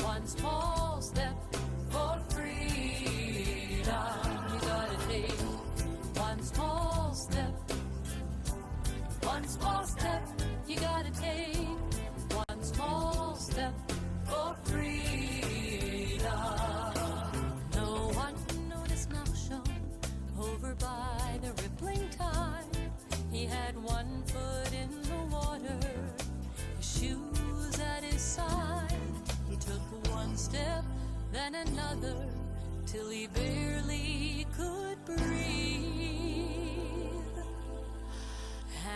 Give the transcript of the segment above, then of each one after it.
One small step for freedom. You gotta take one small step. One small step you gotta take. One small step for freedom. No one noticed Nachshon over by the rippling tide. He had one foot in the water, his shoes at his side. He took one step, then another, till he barely could breathe.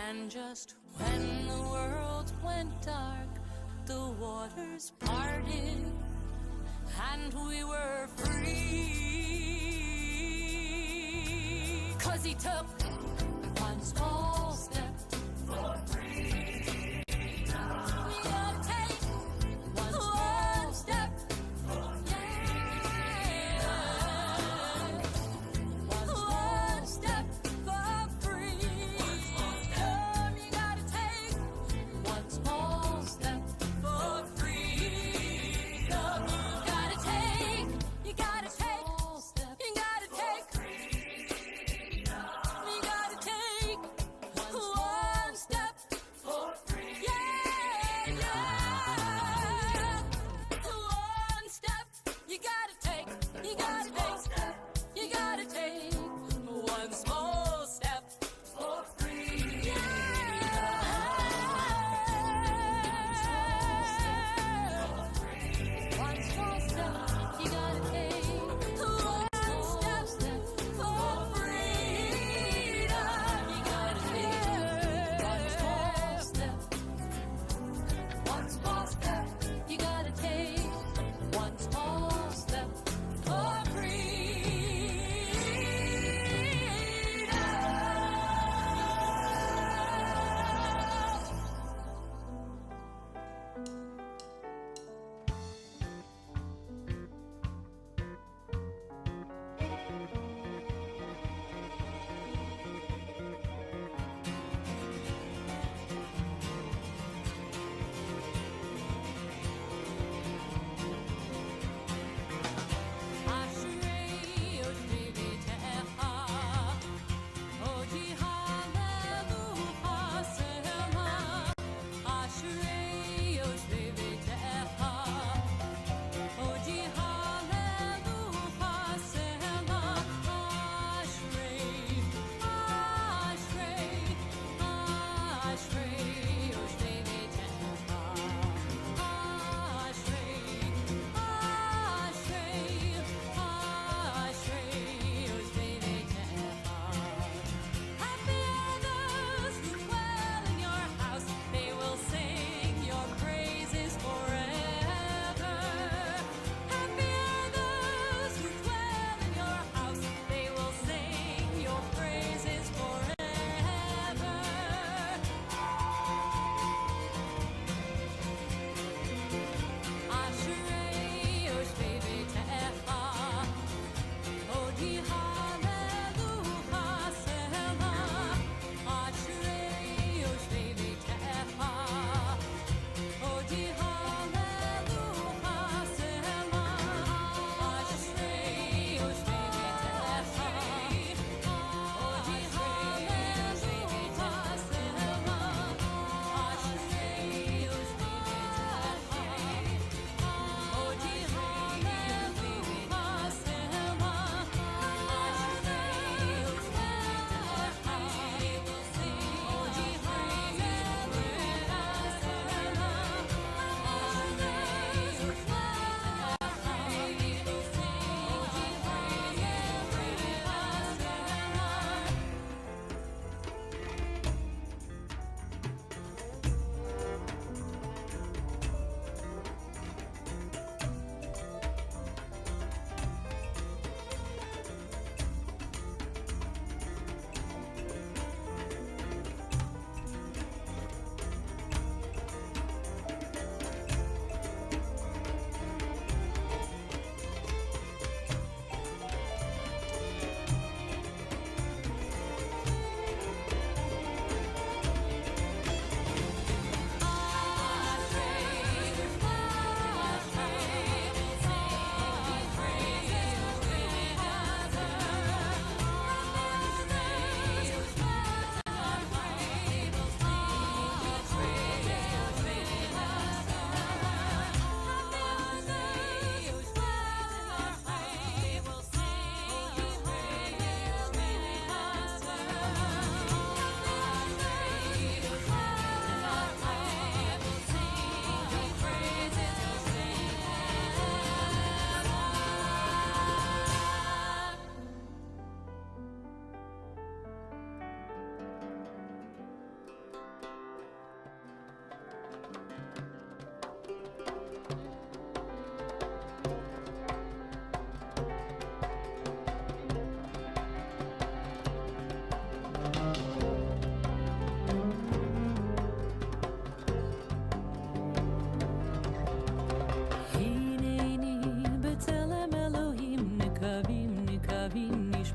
And just when the world went dark, the waters parted, and we were free. 'Cause he took one small step for freedom. We gotta take one small step for freedom. One small step for freedom. You gotta take one small step for freedom. You gotta take you gotta take freedom. You gotta take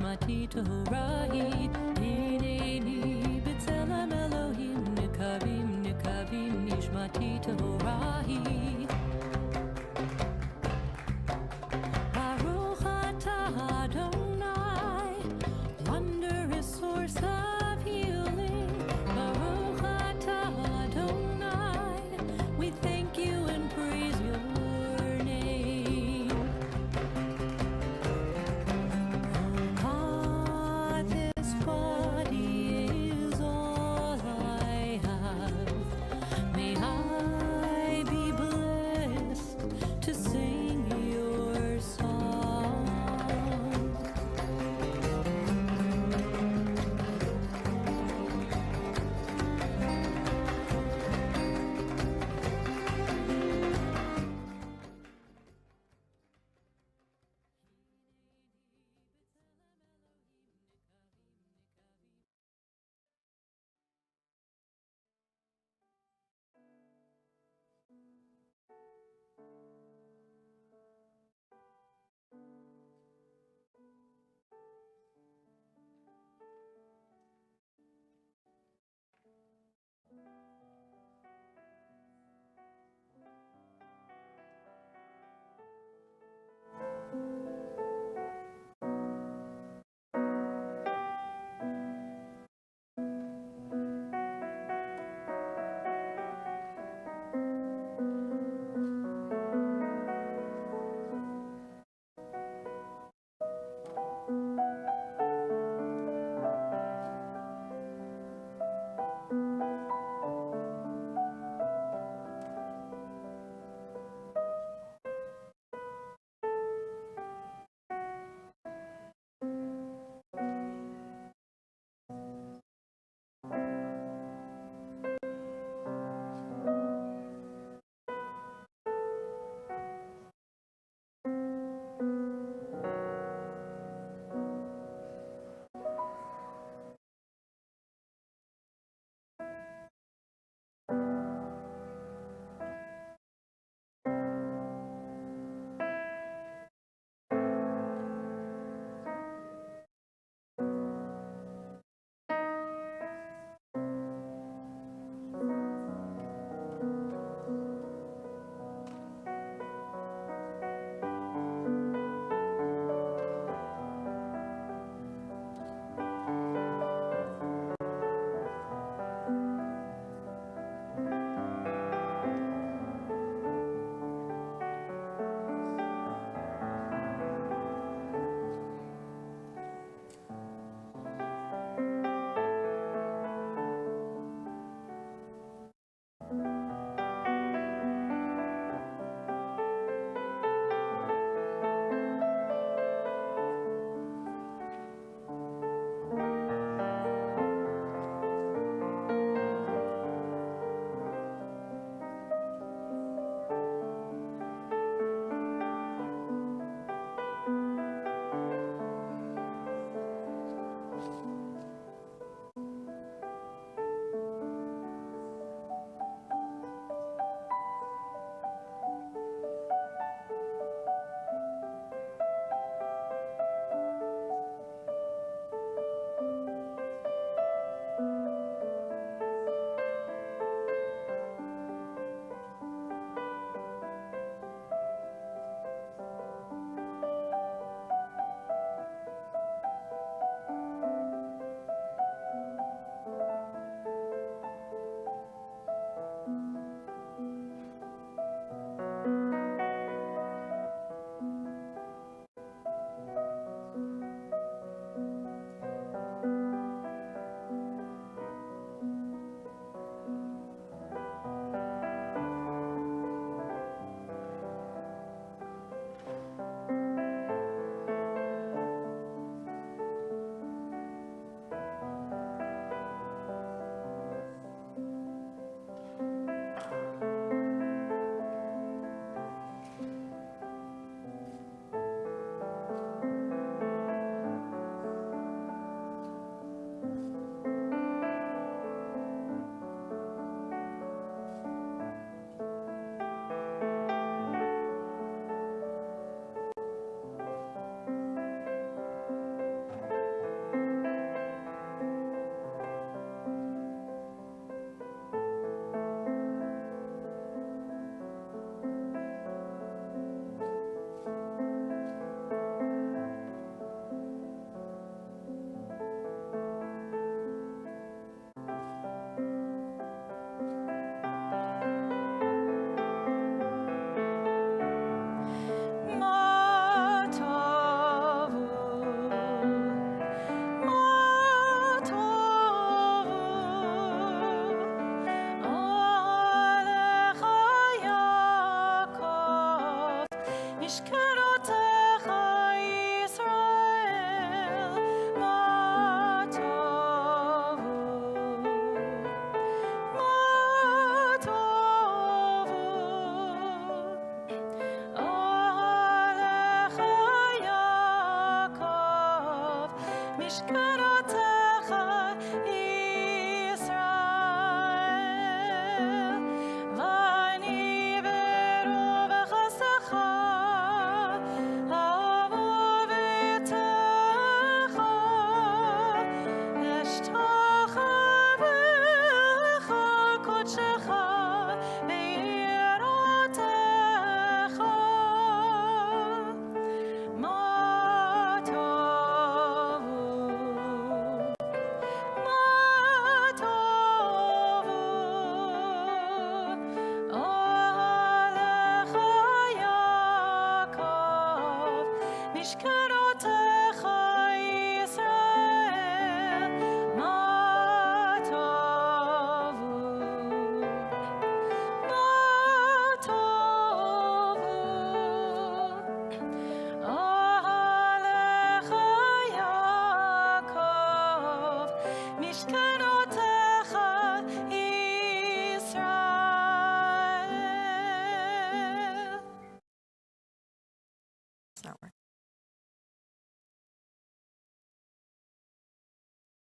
nishmati torahi. Hineni b'tselem Elohim nikavim nikavim nishmati torahi. Baruch atah Adonai, wondrous source of healing. Baruch atah Adonai, we thank you and praise your name. Oh God, this body is all I have. May I be blessed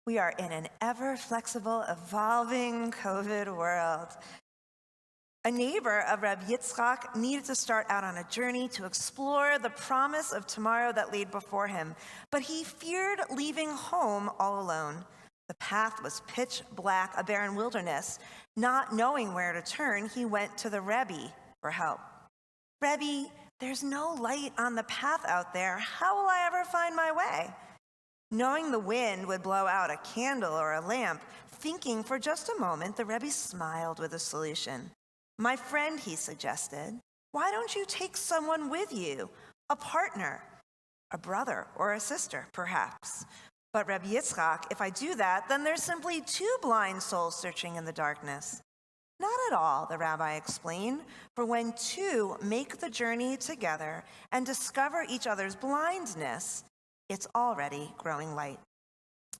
We are in an ever-flexible, evolving COVID world. A neighbor of Reb Yitzchak needed to start out on a journey to explore the promise of tomorrow that laid before him, but he feared leaving home all alone. The path was pitch black, a barren wilderness. Not knowing where to turn, he went to the Rebbe for help. Rebbe, there's no light on the path out there. How will I ever find my way? Knowing the wind would blow out a candle or a lamp, thinking for just a moment, the Rebbe smiled with a solution. My friend, he suggested, why don't you take someone with you? A partner, a brother or a sister, perhaps. But Rebbe Yitzchak, if I do that, then there's simply two blind souls searching in the darkness. Not at all, the rabbi explained, for when two make the journey together and discover each other's blindness, it's already growing light.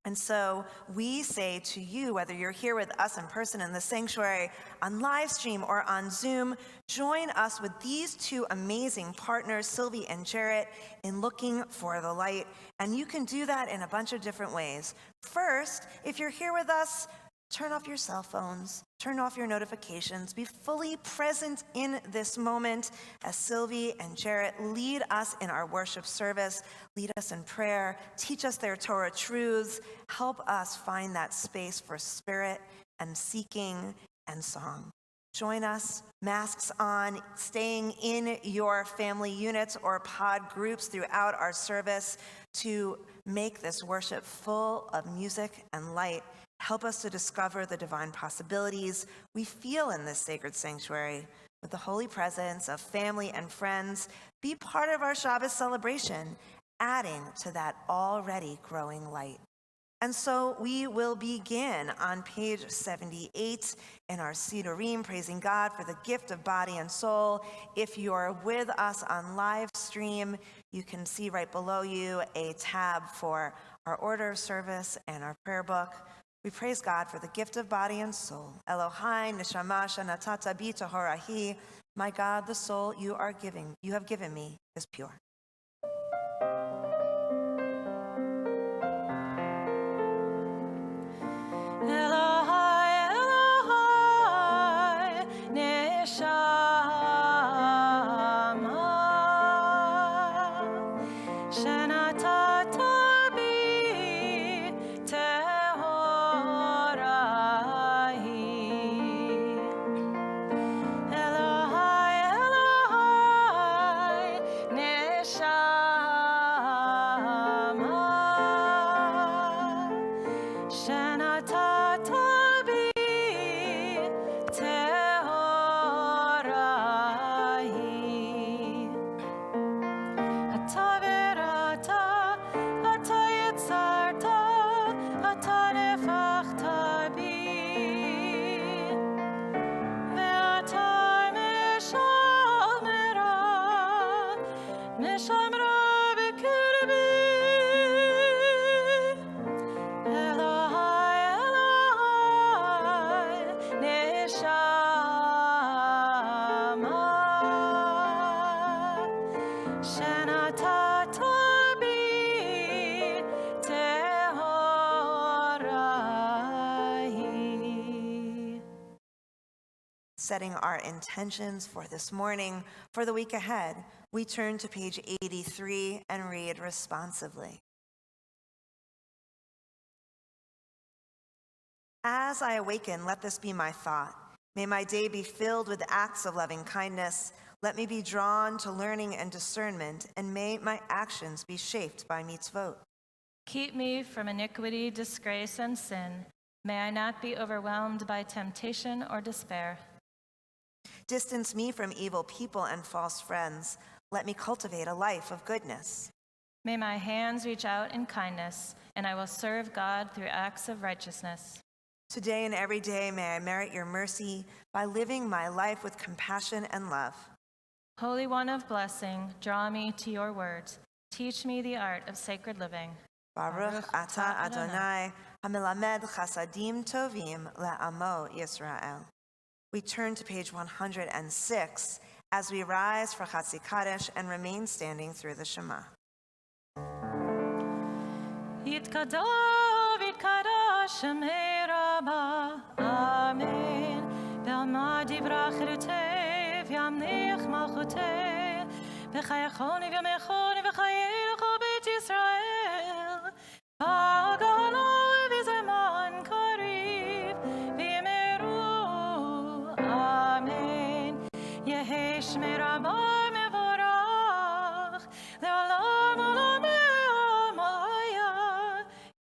And so we say to you, whether you're here with us in person in the sanctuary, on live stream or on Zoom, join us with these two amazing partners, Sylvie and Jarrett, in looking for the light. And you can do that in a bunch of different ways. First, if you're here with us, turn off your cell phones, turn off your notifications, be fully present in this moment as Sylvie and Jarrett lead us in our worship service, lead us in prayer, teach us their Torah truths, help us find that space for spirit and seeking and song. Join us, masks on, staying in your family units or pod groups throughout our service to make this worship full of music and light. Help us to discover the divine possibilities we feel in this sacred sanctuary. With the holy presence of family and friends, be part of our Shabbos celebration, adding to that already growing light. And so we will begin on page 78 in our Sidurim, praising God for the gift of body and soul. If you're with us on live stream, you can see right below you a tab for our order of service and our prayer book. We praise God for the gift of body and soul. Elohai neshama shanatata bi tahorahi. My God, the soul you have given me is pure. Elohai, Elohai, neshama shanatata bi tehorahi. Elohai, Elohai, neshama shanatata bi tehorahi. Ataverata משמרה בקרבי. אלוהי, אלוהי, נשמה, שנתת בי טהרה היא. Setting our intentions for this morning, for the week ahead, we turn to page 83 and read responsively. As I awaken, let this be my thought. May my day be filled with acts of loving kindness. Let me be drawn to learning and discernment, and may my actions be shaped by mitzvot. Keep me from iniquity, disgrace, and sin. May I not be overwhelmed by temptation or despair. Distance me from evil people and false friends. Let me cultivate a life of goodness. May my hands reach out in kindness, and I will serve God through acts of righteousness. Today and every day may I merit your mercy by living my life with compassion and love. Holy One of blessing, draw me to your words. Teach me the art of sacred living. Baruch ata Adonai, hamelamed chasadim tovim le'amo Yisrael. We turn to page 106 as we rise for Chatzi Kaddish and remain standing through the Shema. Yitkadav, yitkadash, Shemei Rabbah, Amen. Be'amad yivrach erutev, yamnech malchutev, b'chayachoni v'yamechoni v'chayecho b'et Yisrael, b'agala v'zeman kariv, v'yimeru, Amen. Yehi Shemei Rabbah mevorach, le'olam olam me'amaya,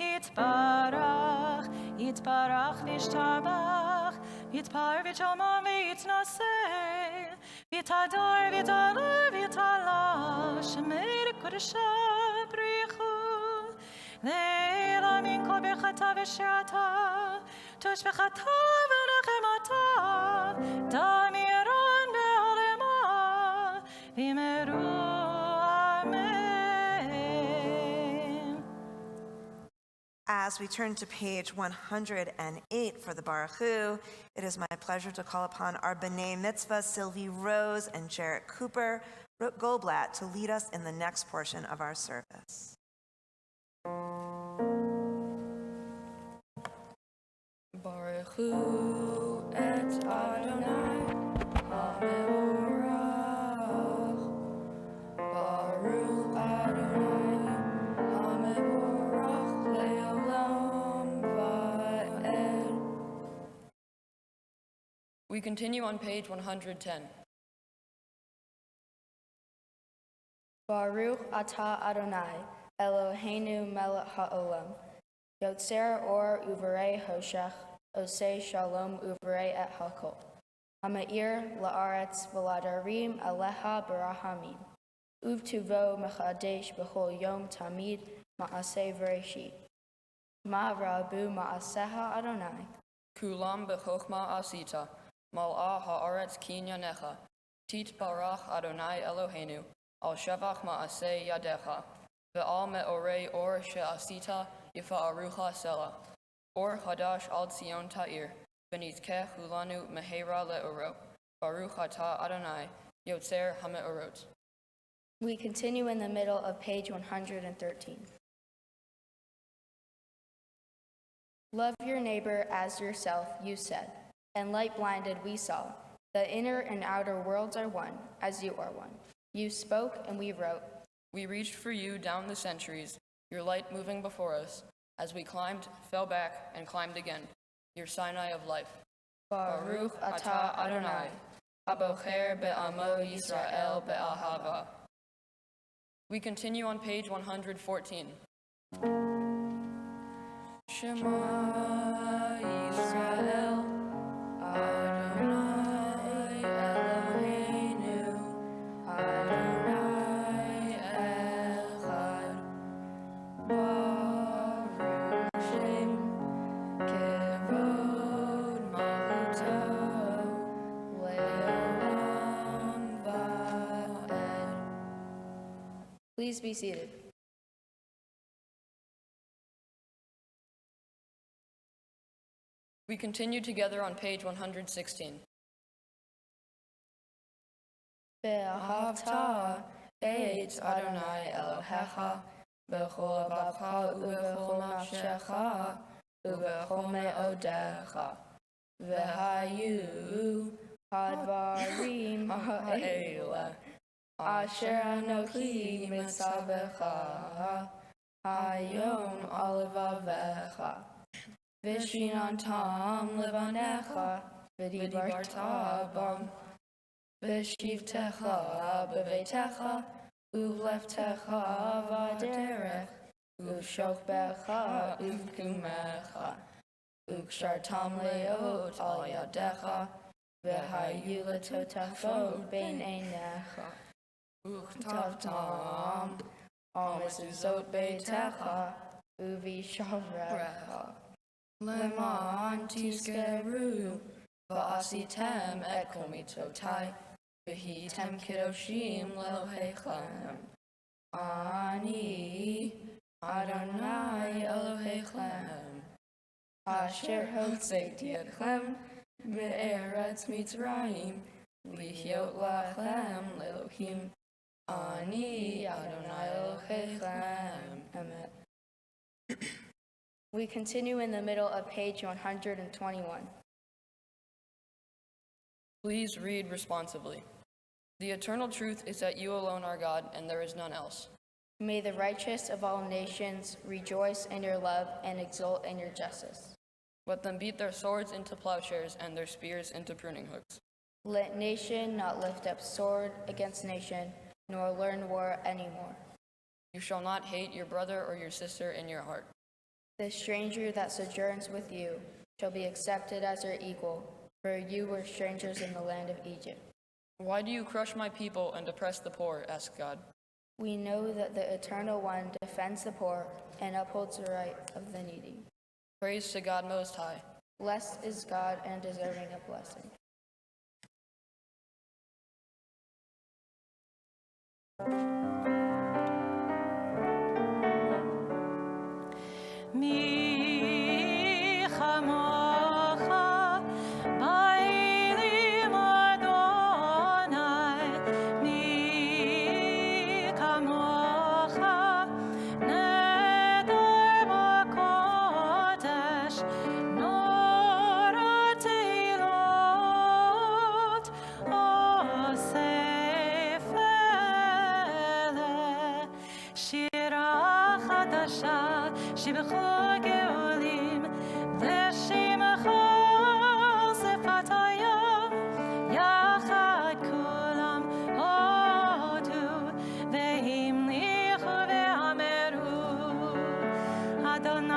Yitbarach, Yitbarach v'yishtabach, Yitpar v'yitshomam v'yitnaseh, v'yitador v'yitala v'yitala, Shemei kodesha brichu, le'ela min kol bechata v'shirata, tush v'chata v'nachemata, damiron be'olema, v'yimeru, Amen. As we turn to page 108 for the Baruch Hu, it is my pleasure to call upon our B'nai Mitzvah, Sylvie Rose and Jarrett Cooper Goldblatt, to lead us in the next portion of our service. Baruch Hu et Adonai HaMevorach. Baruch Adonai HaMevorach le'olam va'ed. We continue on page 110. Baruch atah Adonai, Eloheinu melech ha'olam, Yotzer or uvarei hoshech, Osei shalom uvarei et hakol, Ha'ma'ir la'aretz v'ladarim alecha barahamim, Uvtuvo mechadesh b'chol yom tamid ma'aseh v'reshit. Ma'rabu ma'aseha Adonai. Kulam b'chochma asita, mal'ah ha'aretz kinyanecha, tit barach Adonai Eloheinu, al shevach ma'aseh yadecha, ve'al me'orei or she'asita yifa'arucha sela, or hadash al tzion ta'ir, v'nizkeh hulanu mehera le'oro, baruch atah Adonai, yotzer ha'me'orot. We continue in the middle of page 113. Love your neighbor as yourself, you said, and light-blinded we saw. The inner and outer worlds are one, as you are one. You spoke and we wrote. We reached for you down the centuries, your light moving before us, as we climbed, fell back, and climbed again, your Sinai of life. Baruch atah Adonai, abocher be'amo Yisrael be'ahava. We continue on page 114. Shema Yisrael, Adonai Eloheinu, Adonai Echad, Baruch Shem, Kevod Malchuto, Le'olam Va'ed. Please be seated. We continue together on page 116. Ve'ahavta et Adonai Elohecha b'chol levavecha u'b'chol nafshecha u'b'chol me'odecha v'hayu hadvarim ha'ela asher anochi mitzavecha hayom al levavecha v'shinantam levanecha v'dibarta bam v'shivtecha b'veitecha u'vleftecha v'derech u'shokbecha u'kumecha u'kshartam leot al yadecha v'hayu letotefot bein einecha u'chtavtam al mezuzot beitecha u'vishavrecha leman tizkeru v'asitem et komitotai v'hitem kiddoshim lelohechem ani Adonai Elohechem asher hotzeiti etchem me'eretz Mitzrayim lihyot lachem lelohim ani Adonai Elohechem. Amen. We continue in the middle of page 121. Please read responsively. The eternal truth is that you alone are God, and there is none else. May the righteous of all nations rejoice in your love and exult in your justice. Let them beat their swords into plowshares and their spears into pruning hooks. Let nation not lift up sword against nation, nor learn war anymore. You shall not hate your brother or your sister in your heart. The stranger that sojourns with you shall be accepted as your equal, for you were strangers in the land of Egypt. Why do you crush my people and oppress the poor? Asked God. We know that the Eternal One defends the poor and upholds the right of the needy. Praise to God Most High. Blessed is God and deserving of blessing. Mi chamocha ba'elim Adonai, mi kamocha neder b'kodesh, nor teilot osef ele, shira chadasha שבכל גאולים לשמך שפתיים יחד כולם הודו והמליכו ואמרו אדוני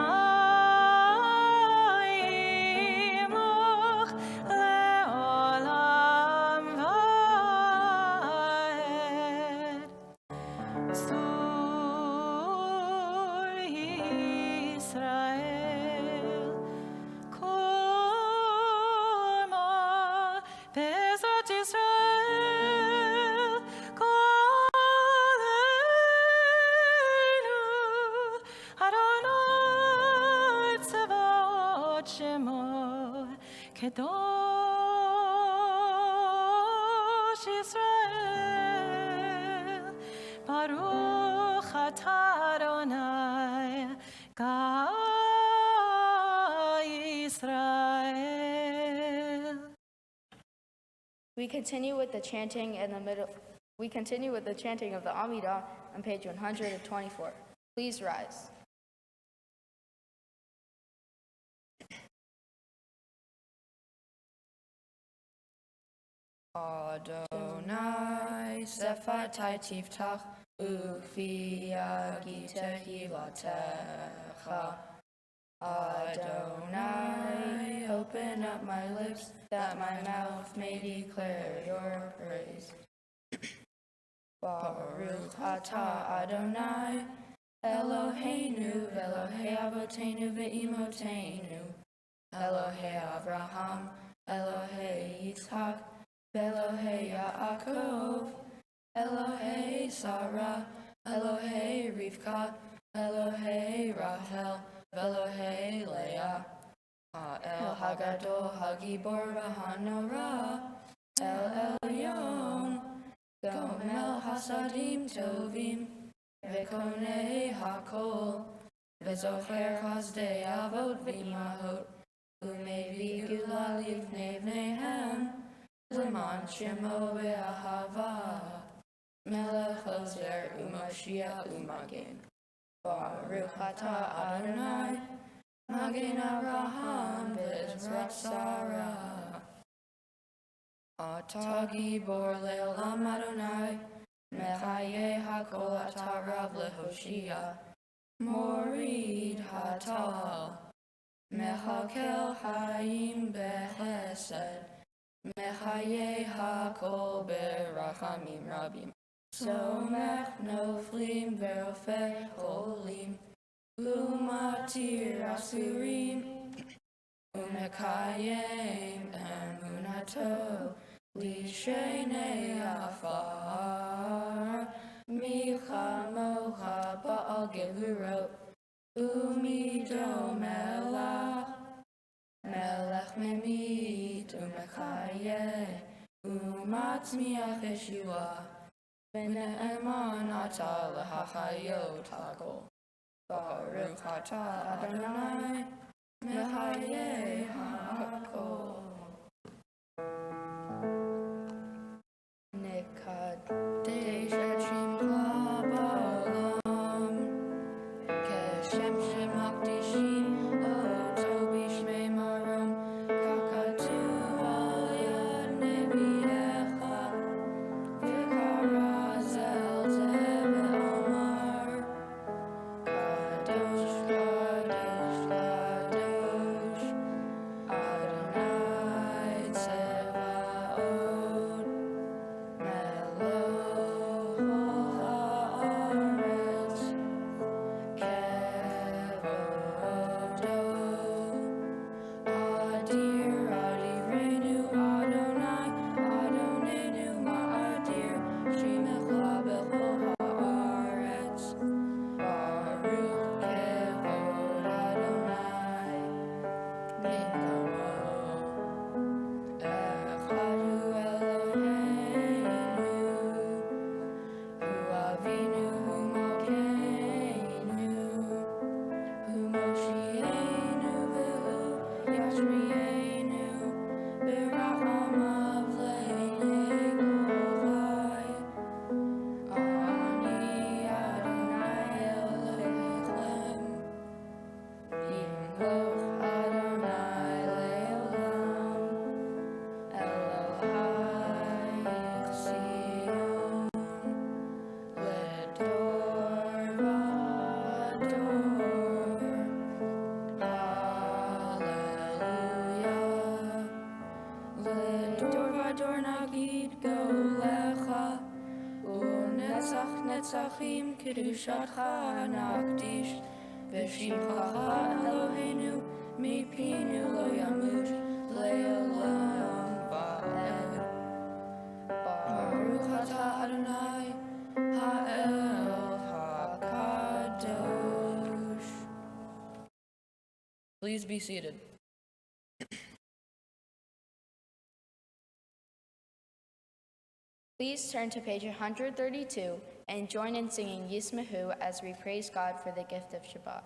ימלוך לעולם ועד. Israel, Koma, Bezrat Israel, Koleinu, Adonai Tzavaot Shemo, Kedosh Israel, Baruch atah Adonai, God Israel. We continue with the chanting of the Amidah on page 124. Please rise. Adonai Sephatai Tiftach Ufi Yagita Hilatecha. Adonai, open up my lips, that my mouth may declare your praise. Baruch atah Adonai, Eloheinu, Elohei Avotenu ve'imotenu, Elohei Avraham, Elohei Yitzhak, Elohei Yaakov, Elohei Sarah, Elohei Rivka, Elohei Rachel, Elohei Leah. El Hagadol Hagibor V'Hanora, El Elyon, Gomel Hasadim Tovim, Vekonei Hakol, Vezocher Chazdei Avot V'Imahot, Umevi Gula Livnei Vneihem, Leman Shemo Be'ahava, Melech Ozer U'Mashiach U'Magen, Baruch Atah Adonai, Magen Avraham V'Ezrat Sarah. Atah Gibor Le'olam Adonai, Mechaye HaKol Atah Rav Lehoshia, Morid Hatal, Mechakel Hayim Bechesed, Mechaye HaKol Berachamim Rabim, Somech Noflim Ve'Ofeh Cholim, Umatir Asurim, Umekayem Emunato, Lishenei Afar, Milchamocha Ba'al Gevurot, Umido Melach, Melech Memit, Umekayeh, Umatzmiach Yeshua, V'ne'eman Atah L'Hachayot HaKol. Baruch Atah Adonai, Mechaye HaKol. Nekadesh et Shimcha ba'olam, Keshem Shemakdishim, Oto Bishmei Marom, Kakatu al Yad Nevi'echa, V'kara Zel Zeh Ve'amar, Kadosh, Kadosh, Kadosh, Adonai Tzevaot, Meloch ha'aretz, Kevodo, Adir, Adirenu, Adonai, Adonenu ma'adir, Shemecha b'chol ha'aretz. Baruch Kevod Adonai, Nikomo, Echadu Eloheinu, Hu Avinu, Hu Malkeinu, Hu Moshienu, V'Hu Yashmienu, B'Rachamav Le'enei Kolchai. Ani Adonai Elohechem, Yimloch Adonai Le'olam, Elohai Zion, Ledor Vador, Hallelujah. Ledor Vador Nagid Go Lecha, U'netzach Netzachim Kedushatcha Nakdish, V'Shimchacha Eloheinu Mipinu Lo Yamut Le'olam Va'ed. Baruch Atah Adonai Ha'el HaKadosh. Please be seated. Please turn to page 132 and join in singing Yismahu as we praise God for the gift of Shabbat.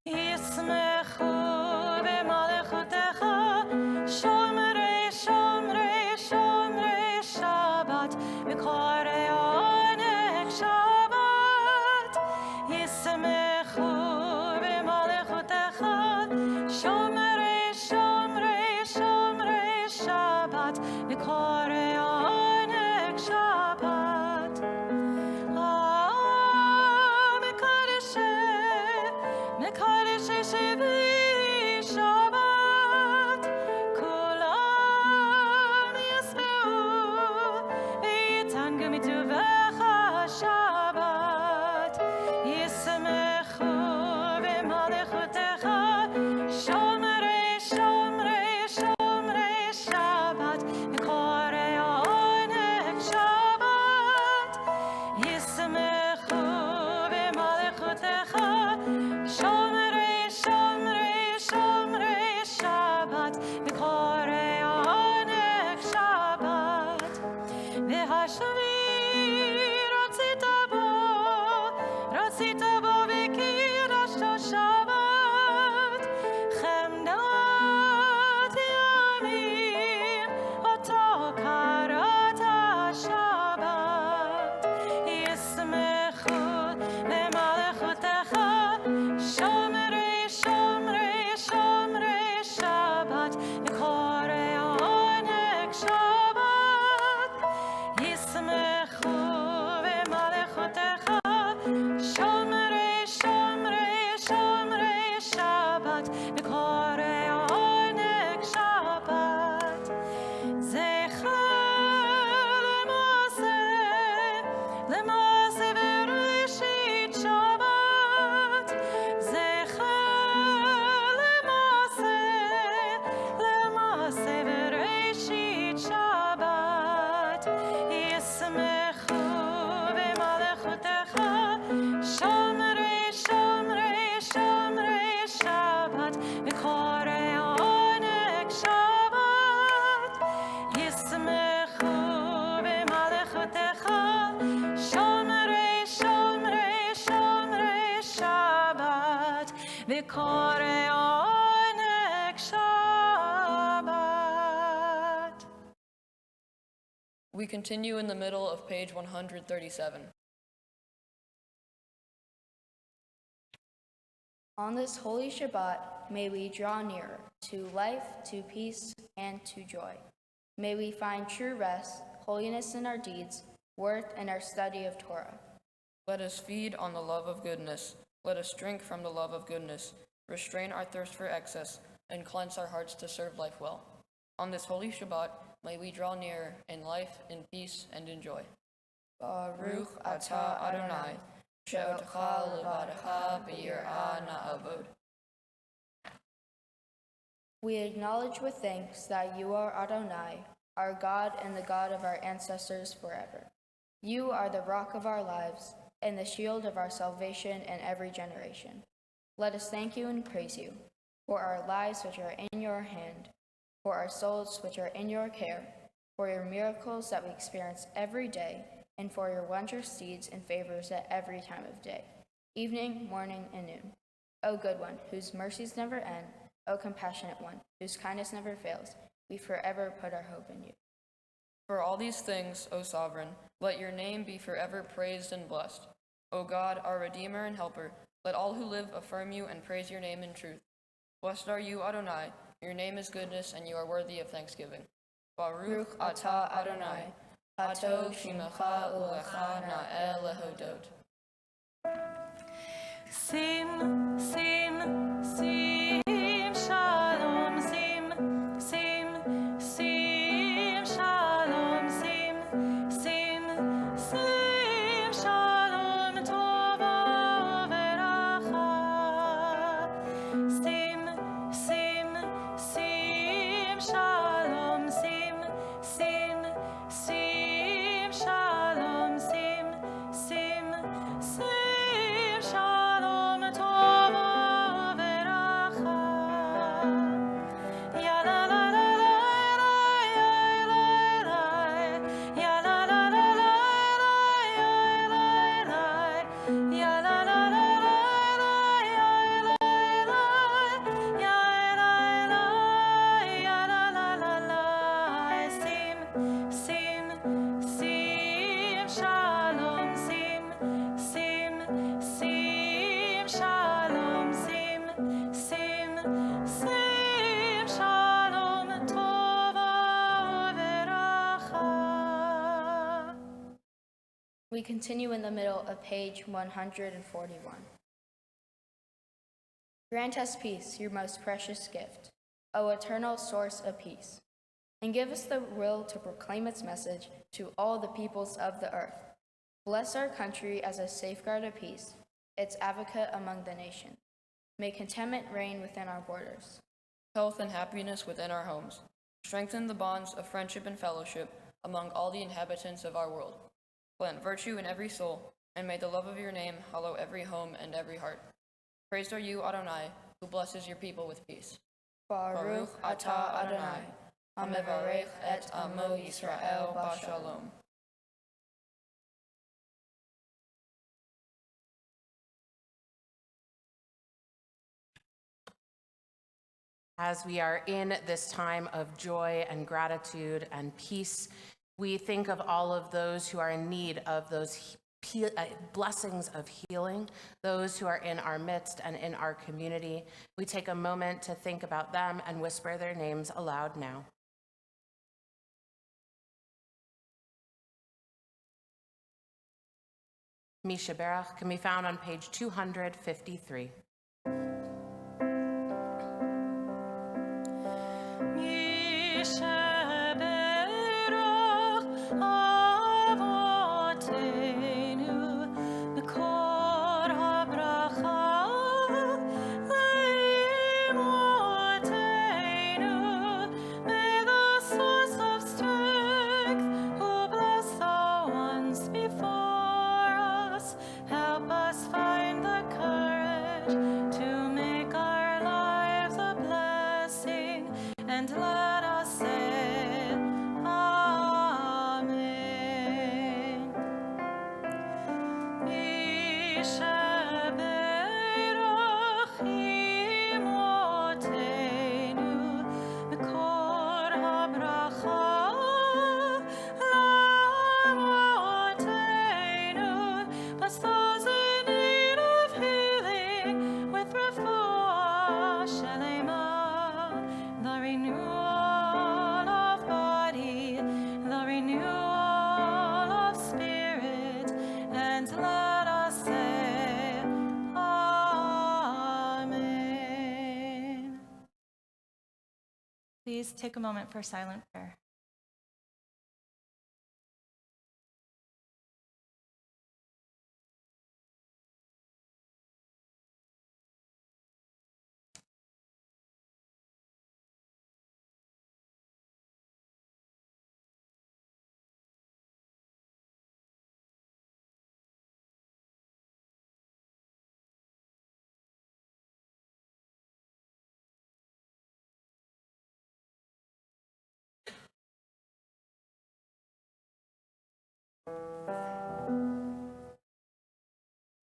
ישמחו במלכותך, שומרי שומרי שומרי שבת, וקוראי עונג שבת. ישמחו במלכותך, שומרי שומרי שומרי שבת, וקוראי עונג שבת. מקדש שבי שבת, כולם ישמעו ויתענגו מטובך שבת. ישמחו במלכותך, שומרי שומרי שומרי שבת, וקוראי We continue in the middle of page 137. On this holy Shabbat, may we draw nearer to life, to peace, and to joy. May we find true rest, holiness in our deeds, worth in our study of Torah. Let us feed on the love of goodness. Let us drink from the love of goodness, restrain our thirst for excess, and cleanse our hearts to serve life well. On this holy Shabbat, may we draw near in life, in peace, and in joy. Baruch atah Adonai, she'otecha levadecha b'yirah na'avod. We acknowledge with thanks that you are Adonai, our God and the God of our ancestors forever. You are the rock of our lives and the shield of our salvation in every generation. Let us thank you and praise you for our lives which are in your hand, for our souls which are in your care, for your miracles that we experience every day, and for your wondrous deeds and favors at every time of day, evening, morning, and noon. O good one, whose mercies never end, O compassionate one, whose kindness never fails, we forever put our hope in you. For all these things, O sovereign, let your name be forever praised and blessed. O God, our Redeemer and Helper, let all who live affirm you and praise your name in truth. Blessed are you, Adonai. Your name is goodness, and you are worthy of thanksgiving. Baruch atah Adonai, ato shimecha ulecha na'el lehodot. Sim, sim, sim, shalom, sim, sim, sim, shalom, sim, sim, sim, shalom, tova veracha. Sim, sim, sim, shalom, sim, sim, sim, shalom, sim, sim, sim, shalom, tova veracha. Ya la la la la ya la la la la ya la la la sim, sim, sim, shalom, sim, sim, sim, shalom, sim, sim, sim, shalom, tova veracha. We continue in the middle of page 141. Grant us peace, your most precious gift, O eternal source of peace, and give us the will to proclaim its message to all the peoples of the earth. Bless our country as a safeguard of peace, its advocate among the nations. May contentment reign within our borders. Health and happiness within our homes. Strengthen the bonds of friendship and fellowship among all the inhabitants of our world. Plant virtue in every soul, and may the love of your name hallow every home and every heart. Praised are you, Adonai, who blesses your people with peace. Baruch atah Adonai, hamevarech et amo Yisrael b'shalom. As we are in this time of joy and gratitude and peace, we think of all of those who are in need of those blessings of healing, those who are in our midst and in our community. We take a moment to think about them and whisper their names aloud now. Misha Berach can be found on page 253. Please take a moment for silent prayer.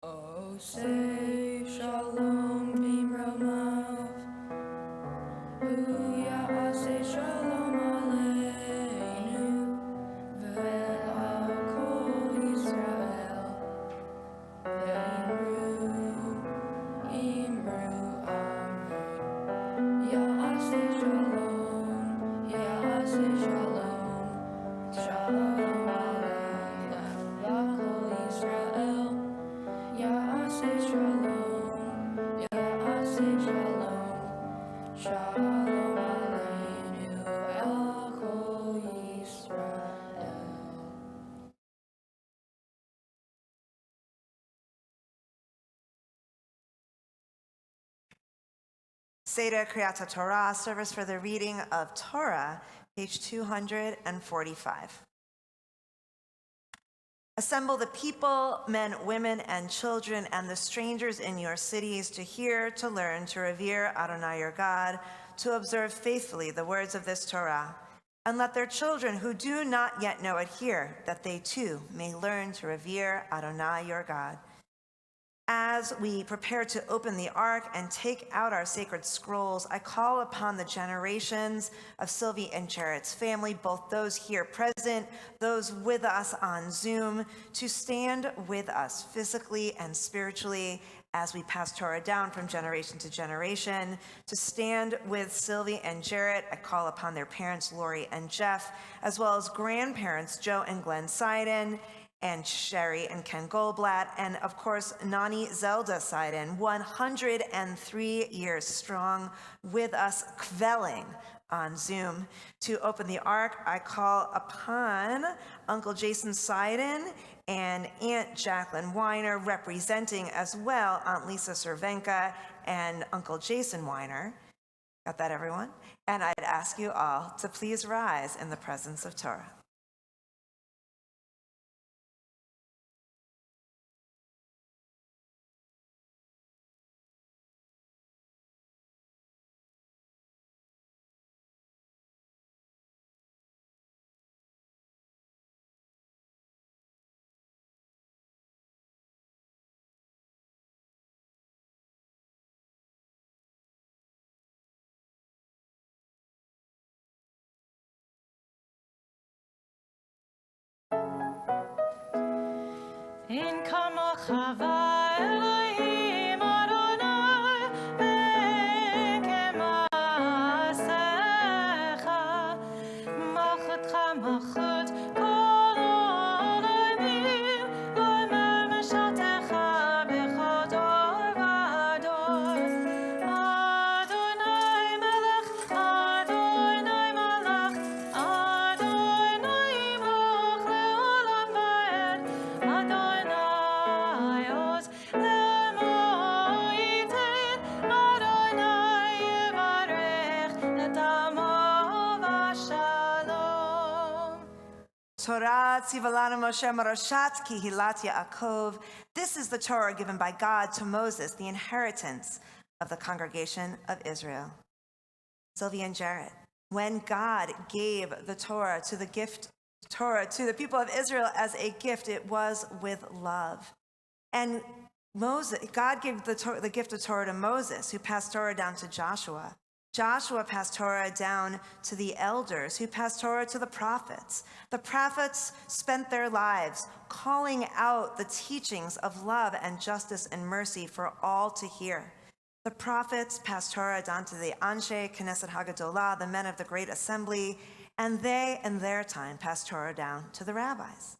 Oh, say shalom b'mramav. Say shalom aleinu ve'al kol Yisrael. Imru amen. Say shalom, shalom, shalom aleichem ve'al kol Yisrael. Say shalom, say shalom, shalom aleinu ve'al kol Yisrael. Seder Kriyat Torah, service for the reading of Torah, page 245. Assemble the people, men, women, and children, and the strangers in your cities to hear, to learn, to revere Adonai your God, to observe faithfully the words of this Torah. And let their children who do not yet know it hear, that they too may learn to revere Adonai your God. As we prepare to open the ark and take out our sacred scrolls, I call upon the generations of Sylvie and Jared's family, both those here present, those with us on Zoom, to stand with us physically and spiritually as we pass Torah down from generation to generation. To stand with Sylvie and Jared, I call upon their parents, Lori and Jeff, as well as grandparents, Joe and Glenn Seiden, and Sherry and Ken Goldblatt, and of course, Nani Zelda Seiden, 103 years strong, with us kvelling on Zoom. To open the ark, I call upon Uncle Jason Seiden and Aunt Jacqueline Weiner, representing as well Aunt Lisa Cervenka and Uncle Jason Weiner. Got that, everyone? And I'd ask you all to please rise in the presence of Torah. אין כמוך ואלוהים אדוני ואין כמעשיך מלכותך מלכות כל העולמים לא ממשלתך בכל דור ודור אדוני מלך אדוני מלך אדוני מלך לעולם ועד אדוני עוז למו ייתן אדוני יברך את עמו בשלום. Torah tzivalanu Moshe Marashat Kihilat Yaakov. This is the Torah given by God to Moses, the inheritance of the congregation of Israel. Sylvia and Jarrett, when God gave the Torah to the people of Israel as a gift, it was with love. And God gave the gift of Torah to Moses, who passed Torah down to Joshua. Joshua passed Torah down to the elders, who passed Torah to the prophets. The prophets spent their lives calling out the teachings of love and justice and mercy for all to hear. The prophets passed Torah down to the Anshe Knesset Hagadolah, the men of the great assembly, and they, in their time, passed Torah down to the rabbis.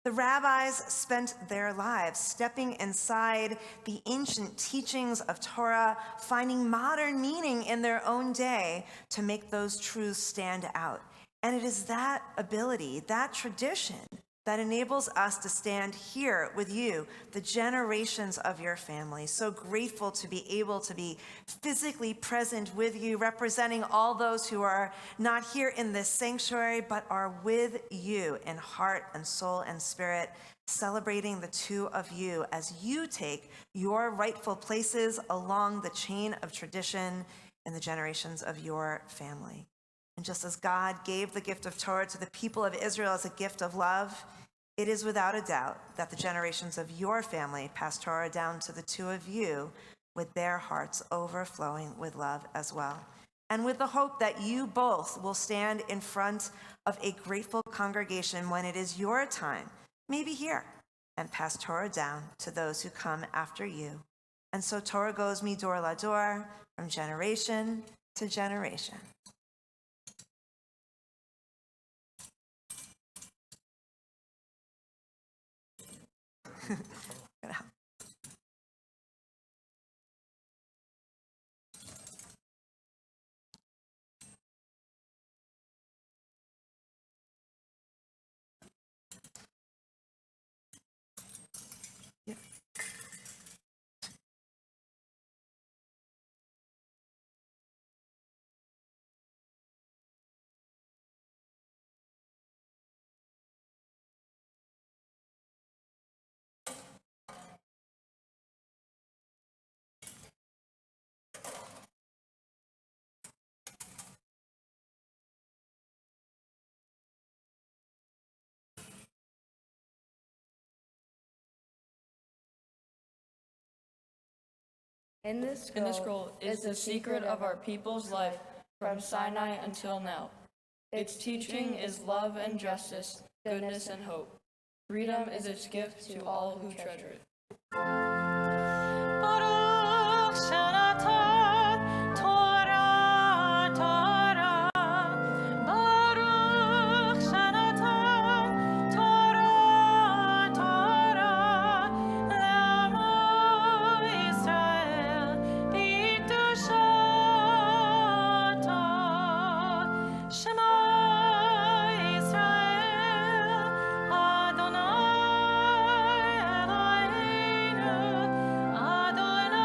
The rabbis spent their lives stepping inside the ancient teachings of Torah, finding modern meaning in their own day to make those truths stand out. And it is that ability, that tradition, that enables us to stand here with you, the generations of your family. So grateful to be able to be physically present with you, representing all those who are not here in this sanctuary, but are with you in heart and soul and spirit, celebrating the two of you as you take your rightful places along the chain of tradition in the generations of your family. And just as God gave the gift of Torah to the people of Israel as a gift of love, it is without a doubt that the generations of your family pass Torah down to the two of you with their hearts overflowing with love as well. And with the hope that you both will stand in front of a grateful congregation when it is your time, maybe here, and pass Torah down to those who come after you. And so Torah goes midor lador, from generation to generation. In this In the scroll is the secret of our people's life from Sinai until now. Its teaching is love and justice, goodness and hope. Freedom is its gift to all who treasure it. Baruch Shanatan Torah Torah Baruch Shanatan Torah Torah L'amo Yisrael B'kedushato Shema Yisrael Adonai Eloheinu Adonai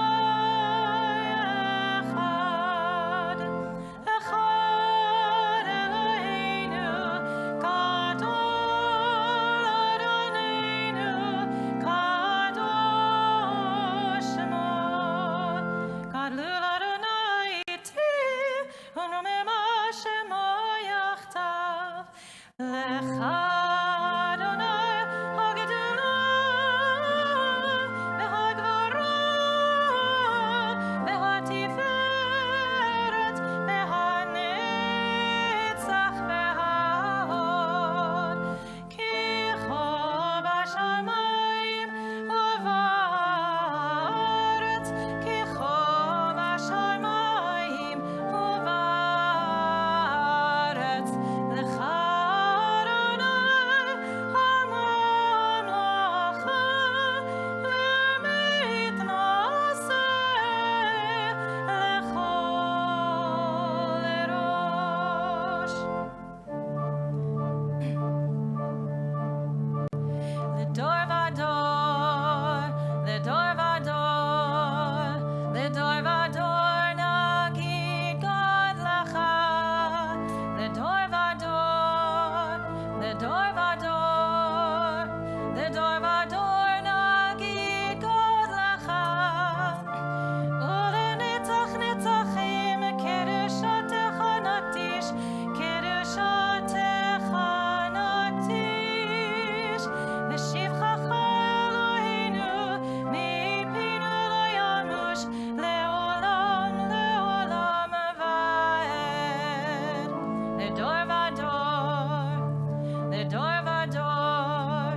לדור ודור,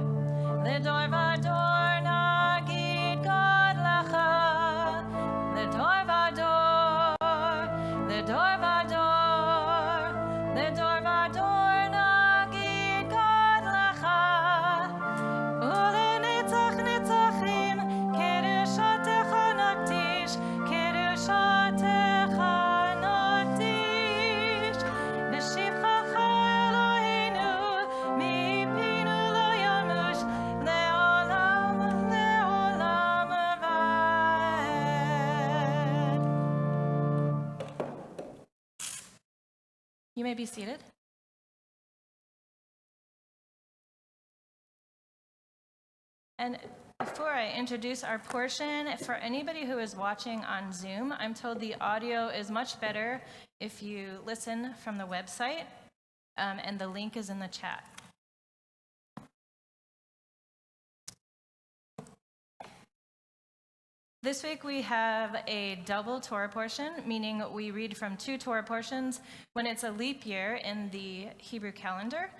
לדור ודור נגיד גודלך, לדור ודור, לדור ודור, לדור ודור נגיד גודלך, ולנצח נצחים קדושתך נקדיש, קדושתך נקדיש, ושבחך אלוהינו מפינו לא ימוש לעולם לעולם ועד. You may be seated. And before I introduce our portion, for anybody who is watching on Zoom, I'm told the audio is much better if you listen from the website, and the link is in the chat. This week we have a double Torah portion, meaning we read from two Torah portions. When it's a leap year in the Hebrew calendar,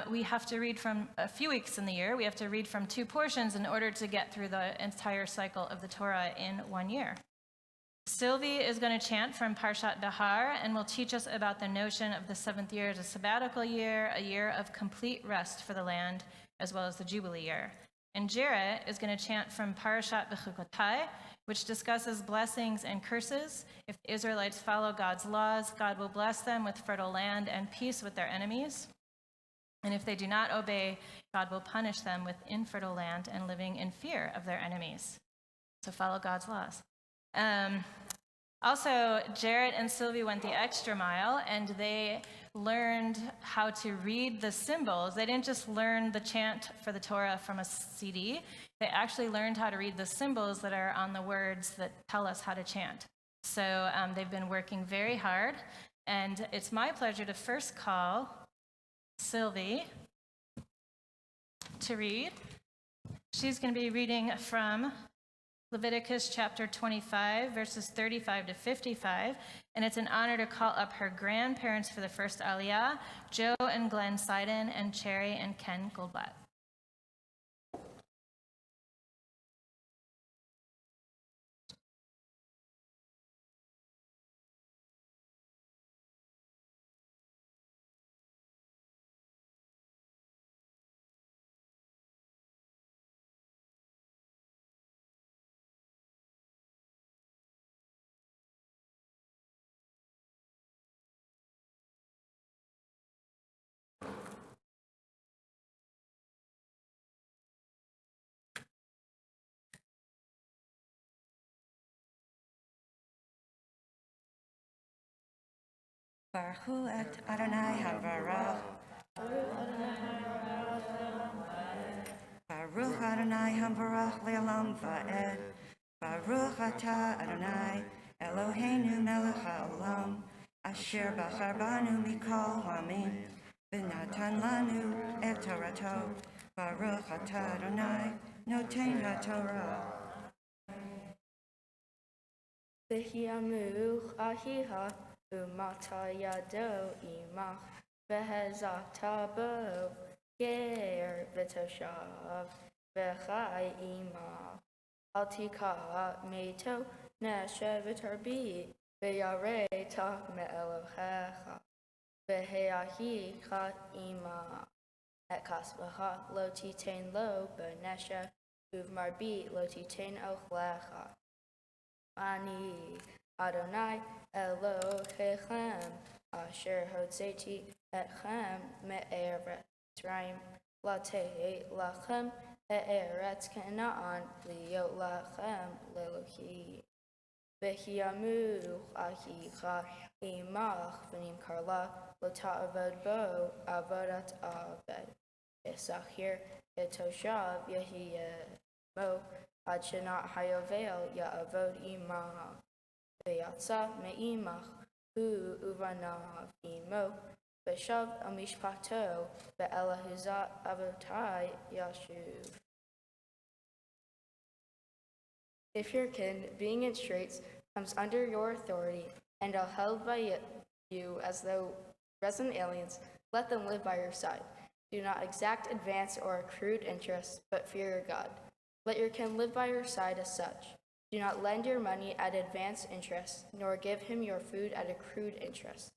we have to read from a few weeks in the year. We have to read from two portions in order to get through the entire cycle of the Torah in 1 year. Sylvie is going to chant from Parshat Behar and will teach us about the notion of the seventh year as a sabbatical year, a year of complete rest for the land, as well as the Jubilee year. And Jarrett is going to chant from Parashat Bechukotai, which discusses blessings and curses. If the Israelites follow God's laws, God will bless them with fertile land and peace with their enemies. And if they do not obey, God will punish them with infertile land and living in fear of their enemies. So follow God's laws. Also, Jarrett and Sylvie went the extra mile, and they learned how to read the symbols. They didn't just learn the chant for the Torah from a CD. They actually learned how to read the symbols that are on the words that tell us how to chant. So they've been working very hard, and it's my pleasure to first call Sylvie to read. She's going to be reading from Leviticus chapter 25, verses 35 to 55, and it's an honor to call up her grandparents for the first Aliyah, Joe and Glenn Seiden, and Cherry and Ken Goldblatt. Baruch et Adonai Havarach. Baruch Adonai Havarach le'olam va'ed. Baruch atah Adonai Eloheinu melech ha'olam asher bachar banu mikol ha'amim v'natan lanu et Torato. Baruch atah Adonai noten ha'torah. V'hiamuch ahiha Umata yado imach v'hezata bo ger v'toshav v'chai imach altika meto neshe v'tarbi v'yarei ta me'elohecha v'heahicha imach et kasbacha lo titein lo b'neshe uvmarbi lo titein ochlecha Ani Adonai Elohechem asher hotzeti etchem me'eretz Mitzrayim latei lachem eretz Canaan liot lachem lelohi v'hiamuch ahicha imach v'nim karla lo ta'avod bo avodat aved esachir etoshav yehiyeh mo ad shenat hayovel ya'avod imach V'yatsa me'imach hu uvanav imo v'shav amishpato ve'elahuzat avotai yashuv. If your kin, being in straits, comes under your authority and are held by you as though resident aliens, let them live by your side. Do not exact advance or accrued interest, but fear your God. Let your kin live by your side as such. Do not lend your money at advanced interest, nor give him your food at accrued interest.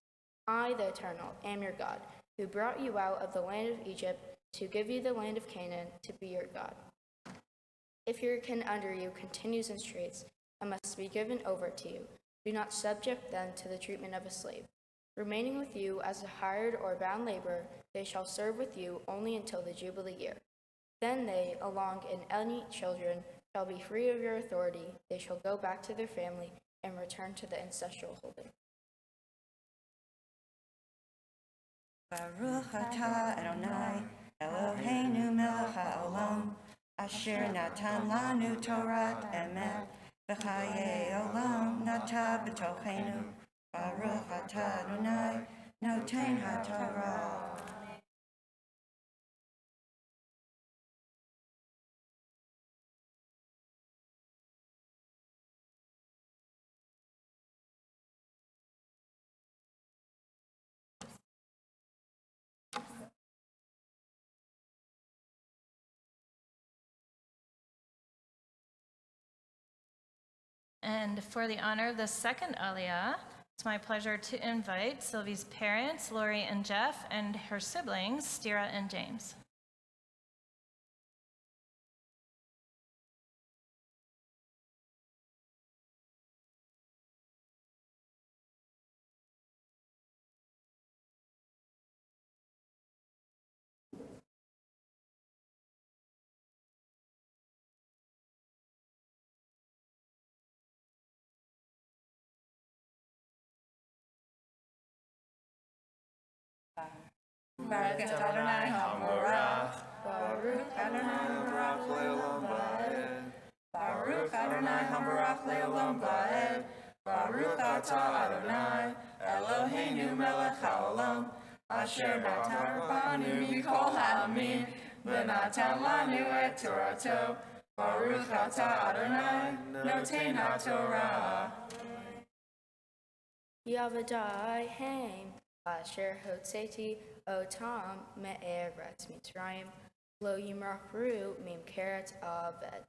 I, the Eternal, am your God, who brought you out of the land of Egypt to give you the land of Canaan to be your God. If your kin under you continues in straits and must be given over to you, do not subject them to the treatment of a slave. Remaining with you as a hired or bound laborer, they shall serve with you only until the Jubilee year. Then they, along in any children, shall be free of your authority. They shall go back to their family and return to the ancestral holding. Baruch atah Adonai, Eloheinu melech haolam, asher natan lanu Torat emet, v'chayei olam nata b'tochenu. Baruch atah Adonai, noten haTorah. And for the honor of the second Aliyah, it's my pleasure to invite Sylvie's parents, Lori and Jeff, and her siblings, Stira and James. Baruch Adonai HaMorach, Baruch Adonai HaMorach Le'olam Va'ed, Baruch Adonai HaMorach Le'olam Va'ed, Baruch Atah Adonai, Eloheinu melech haolam, asher natan banu mikol ha'amin, v'natan lanu et Torato, Baruch Atah Adonai, noten haTorah. Yavadai Haim, Asher Hotzeti Otam Me'eretz Mitzrayim, Lo Yimrachru Mim Keret Aved,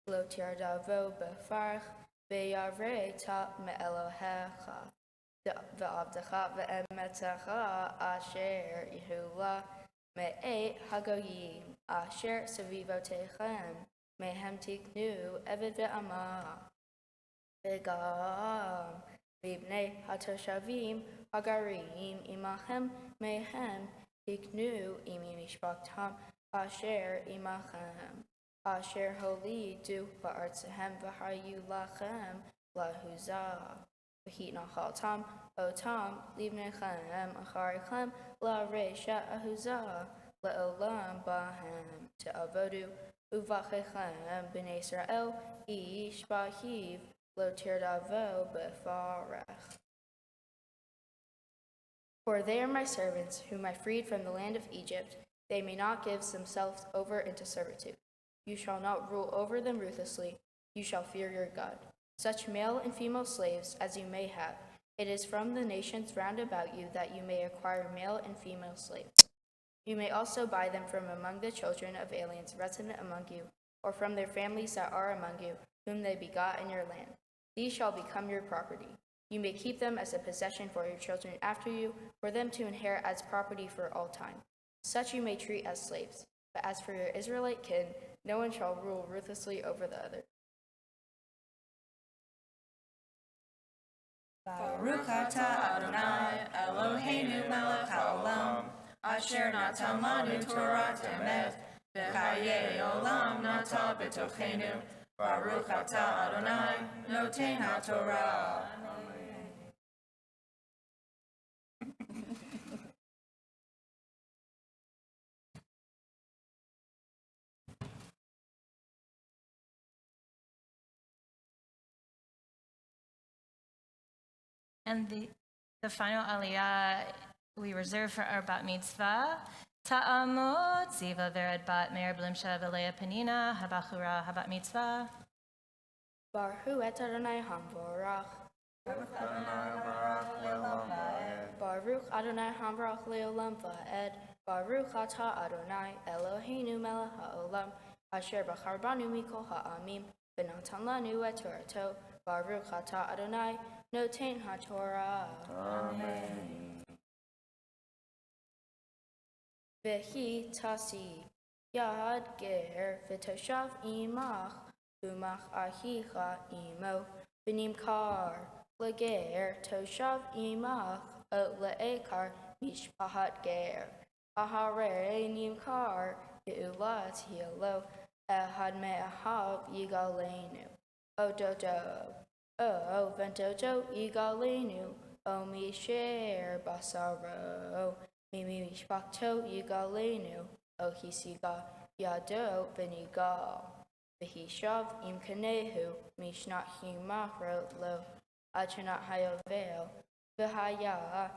Lo Tiardavo Befarch, Ve'yavre Ta Me'elohecha, Ve'avdecha Ve'emetzecha, Asher Yehulah, Me'et Hagoyim, Asher Sevivotechem, Mehem Tiknu, Eved Ve'amah, Ve'gam, V'ibnei HaToshavim, Hagarim imachem mehem tiknu imi mishpatam asher imachem asher holidu ba'artzehem v'hayu lachem lahuzah v'hit nachaltam otam livnechem acharichem la'resha ahuzah le'olam bahem te'avodu uvachechem b'nei Israel ish b'ahiv lo tirdavo b'farech. For they are my servants, whom I freed from the land of Egypt. They may not give themselves over into servitude. You shall not rule over them ruthlessly. You shall fear your God. Such male and female slaves as you may have, it is from the nations round about you that you may acquire male and female slaves. You may also buy them from among the children of aliens resident among you, or from their families that are among you, whom they begot in your land. These shall become your property. You may keep them as a possession for your children after you, for them to inherit as property for all time. Such you may treat as slaves. But as for your Israelite kin, no one shall rule ruthlessly over the other. Baruch atah Adonai, Eloheinu melech haolam, asher natan lanu Torat emet, v'chayei olam nata b'tochenu. Baruch atah Adonai, noten haTorah. And the final aliyah we reserve for our bat mitzvah. Ta'amot ziva vered bat meir blimsha v'leia penina habachura habat mitzvah. Baruch et Adonai hamvorach. Baruch Adonai hamvorach leolam va'ed. Baruch atah Adonai Eloheinu melech haolam, asher bachar banu mikol ha'amim, v'natan lanu et Torato. Baruch atah Adonai noten haTorah. Amen. V'hi tasi yad ger v'toshav imach, umach ahicha imo, v'nimkar leger toshav imach, ot le'ekar mishpahat ger. Ahare nimkar geulat hielo, ehad me'ahav yigalenu. Ododo, o ventoto yigalenu, o misher basaro, mimi mishpakto yigalenu, o hisiga yado venigal. V'hishav imkanehu mishnat himachro lo, achanat hayovel, v'haya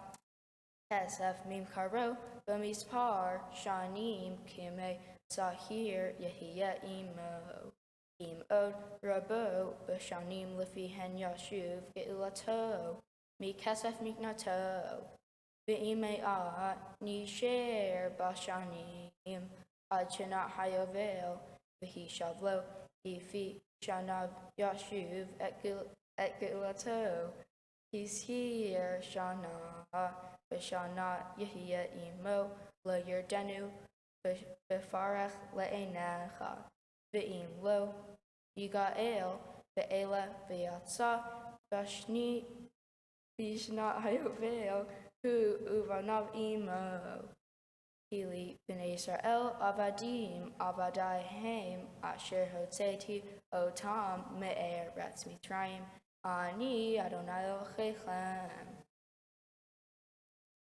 Esef mim karo b'mispar shanim kime sahir yehiyah imo. Im od rabo b'shanim lefihen yashuv ge'ulato mi kesef miknato. V'imei nisher b'shanim ad shenat hayovel v'hishavlo ifi shanav yashuv et ge'ulato. He's here shana. B'shana yehiyah imo lo yerdenu b'farach le'enecha v'im lo yigael ve'ela v'yatsa b'shni b'shnat hayovel hu uvanav imo hili b'nei Yisrael avadim avadai heim asher hotzeti otam me'eretz Mitzrayim ani Adonai Elohechem.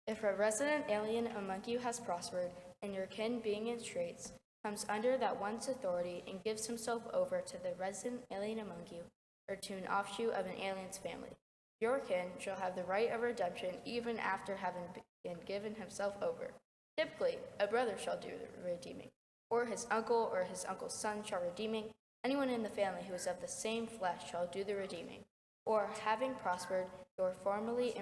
If a resident alien among you has prospered, and your kin being in straits, comes under that one's authority and gives himself over to the resident alien among you, or to an offshoot of an alien's family, your kin shall have the right of redemption even after having been given himself over. Typically, a brother shall do the redeeming, or his uncle's son shall redeeming. Anyone in the family who is of the same flesh shall do the redeeming. Or, having prospered, your formerly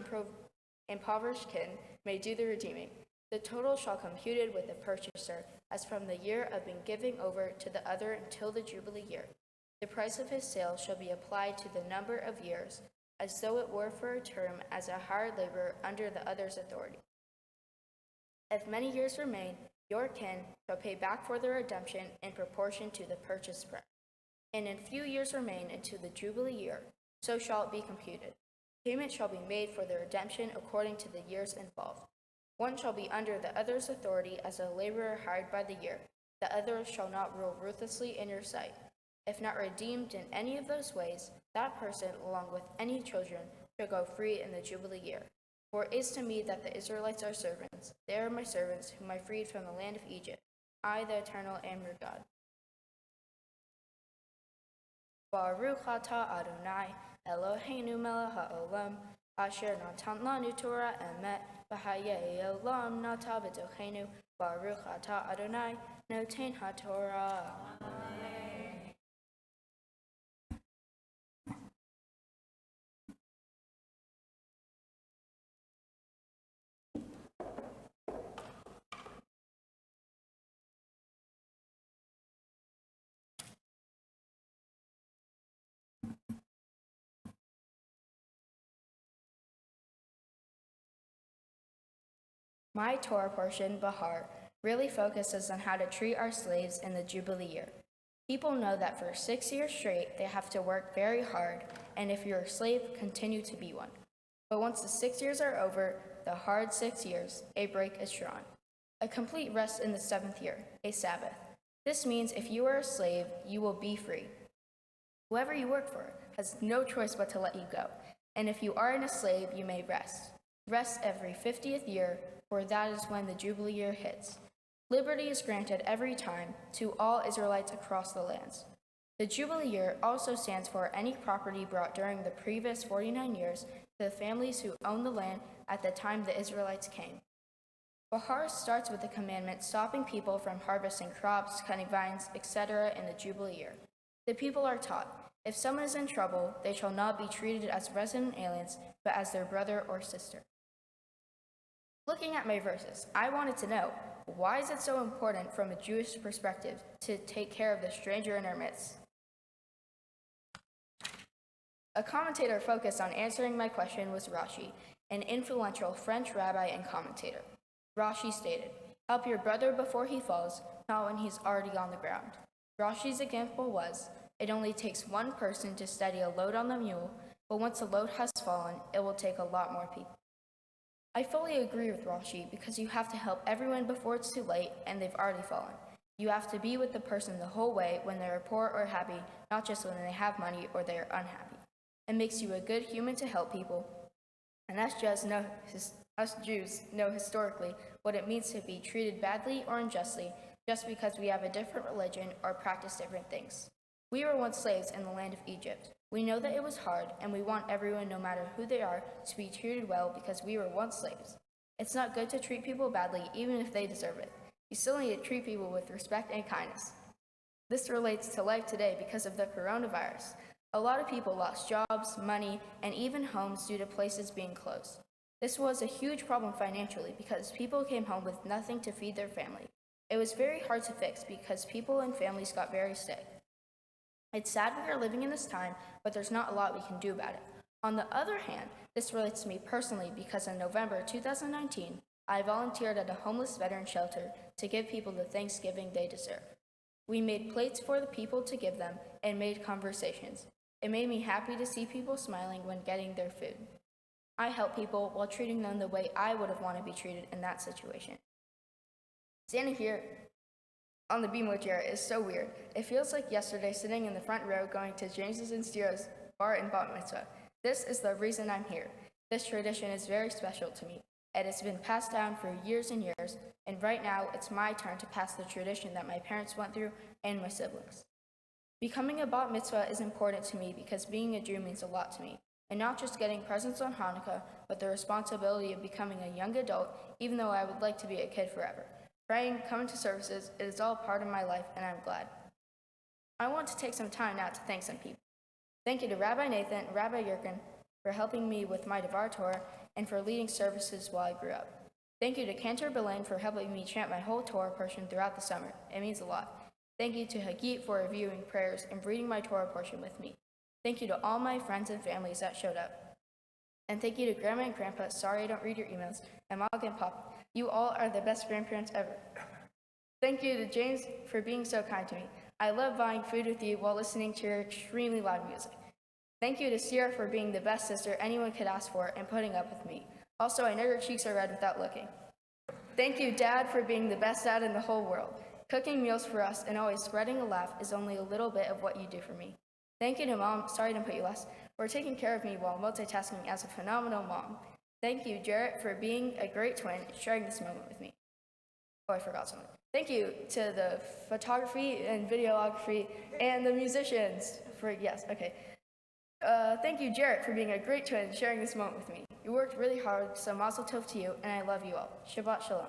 impoverished kin may do the redeeming. The total shall be computed with the purchaser as from the year of being given over to the other until the Jubilee year. The price of his sale shall be applied to the number of years, as though it were for a term as a hired laborer under the other's authority. If many years remain, your kin shall pay back for the redemption in proportion to the purchase price. And if few years remain until the Jubilee year, so shall it be computed. Payment shall be made for the redemption according to the years involved. One shall be under the other's authority as a laborer hired by the year. The other shall not rule ruthlessly in your sight. If not redeemed in any of those ways, that person, along with any children, shall go free in the Jubilee year. For it is to me that the Israelites are servants. They are my servants, whom I freed from the land of Egypt. I, the Eternal, am your God. Baruch atah Adonai Eloheinu melech haolam, asher natan lanu Torah emet, v'hayei olam nata b'tochenu. Baruch atah Adonai noten haTorah. My Torah portion, Bahar, really focuses on how to treat our slaves in the Jubilee year. People know that for 6 years straight, they have to work very hard, and if you're a slave, continue to be one. But once the 6 years are over, the hard 6 years, a break is drawn. A complete rest in the 7th year, a Sabbath. This means if you are a slave, you will be free. Whoever you work for has no choice but to let you go. And if you aren't a slave, you may rest. Rest every 50th year, for that is when the Jubilee year hits. Liberty is granted every time to all Israelites across the lands. The Jubilee year also stands for any property brought during the previous 49 years to the families who owned the land at the time the Israelites came. Bahar starts with the commandment stopping people from harvesting crops, cutting vines, etc. in the Jubilee year. The people are taught, if someone is in trouble, they shall not be treated as resident aliens, but as their brother or sister. Looking at my verses, I wanted to know, Why is it so important from a Jewish perspective to take care of the stranger in our midst? A commentator focused on answering my question was Rashi, an influential French rabbi and commentator. Rashi stated, "Help your brother before he falls, not when he's already on the ground." Rashi's example was, it only takes one person to steady a load on the mule, but once the load has fallen, it will take a lot more people. I fully agree with Rashi because you have to help everyone before it's too late and they've already fallen. You have to be with the person the whole way when they're poor or happy, not just when they have money or they are unhappy. It makes you a good human to help people, and us Jews know historically what it means to be treated badly or unjustly just because we have a different religion or practice different things. We were once slaves in the land of Egypt. We know that it was hard, and we want everyone, no matter who they are, to be treated well because we were once slaves. It's not good to treat people badly, even if they deserve it. You still need to treat people with respect and kindness. This relates to life today because of the coronavirus. A lot of people lost jobs, money, and even homes due to places being closed. This was a huge problem financially because people came home with nothing to feed their family. It was very hard to fix because people and families got very sick. It's sad we are living in this time, but there's not a lot we can do about it. On the other hand, this relates to me personally because in November 2019, I volunteered at a homeless veteran shelter to give people the Thanksgiving they deserve. We made plates for the people to give them and made conversations. It made me happy to see people smiling when getting their food. I help people while treating them the way I would have wanted to be treated in that situation. Standing here on the BMO chair is so weird. It feels like yesterday sitting in the front row going to James's and Steera's bar and bat mitzvah. This is the reason I'm here. This tradition is very special to me. It has been passed down for years and years, and right now it's my turn to pass the tradition that my parents went through and my siblings. Becoming a bat mitzvah is important to me because being a Jew means a lot to me, and not just getting presents on Hanukkah, but the responsibility of becoming a young adult, even though I would like to be a kid forever. Praying, coming to services, it is all part of my life, and I'm glad. I want to take some time now to thank some people. Thank you to Rabbi Nathan and Rabbi Yurkin for helping me with my Devar Torah and for leading services while I grew up. Thank you to Cantor Belaine for helping me chant my whole Torah portion throughout the summer. It means a lot. Thank you to Hagit for reviewing prayers and reading my Torah portion with me. Thank you to all my friends and families that showed up. And thank you to Grandma and Grandpa, sorry I don't read your emails, and Mom and Pop. You all are the best grandparents ever. Thank you to James for being so kind to me. I love buying food with you while listening to your extremely loud music. Thank you to Sierra for being the best sister anyone could ask for and putting up with me. Also, I know your cheeks are red without looking. Thank you, Dad, for being the best dad in the whole world. Cooking meals for us and always spreading a laugh is only a little bit of what you do for me. Thank you to Mom, sorry I didn't put you last, for taking care of me while multitasking as a phenomenal mom. Thank you, Jarrett, for being a great twin and sharing this moment with me. Oh, I forgot something. Thank you to the photography and videography and the musicians for, thank you, Jarrett, for being a great twin and sharing this moment with me. You worked really hard, so mazel tov to you, and I love you all. Shabbat shalom.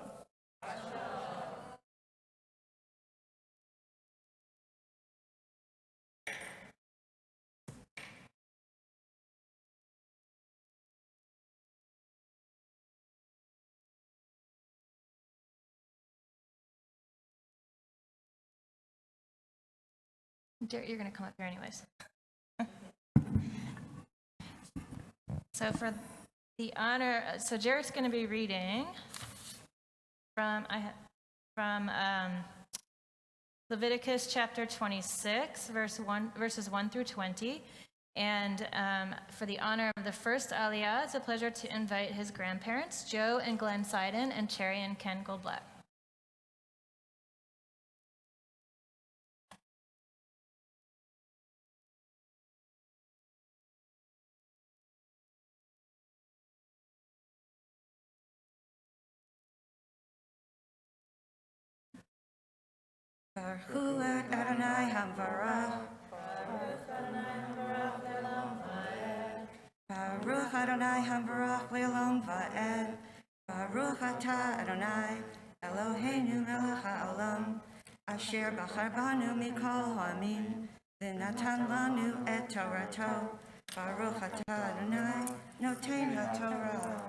Jarrett, you're going to come up here anyways. So for the honor, so Jarrett's going to be reading from Leviticus chapter 26, verses 1 through 20. And for the honor of the first Aliyah, it's a pleasure to invite his grandparents, Joe and Glenn Seiden, and Cherry and Ken Goldblatt. Baruch et Adonai Havarach. Baruch Adonai Havarach le'olam va'ed. Baruch atah Adonai Eloheinu melech ha'olam asher bachar banu mikol ha'amim v'natan lanu et Torato. Baruch atah Adonai noten ha'Torah.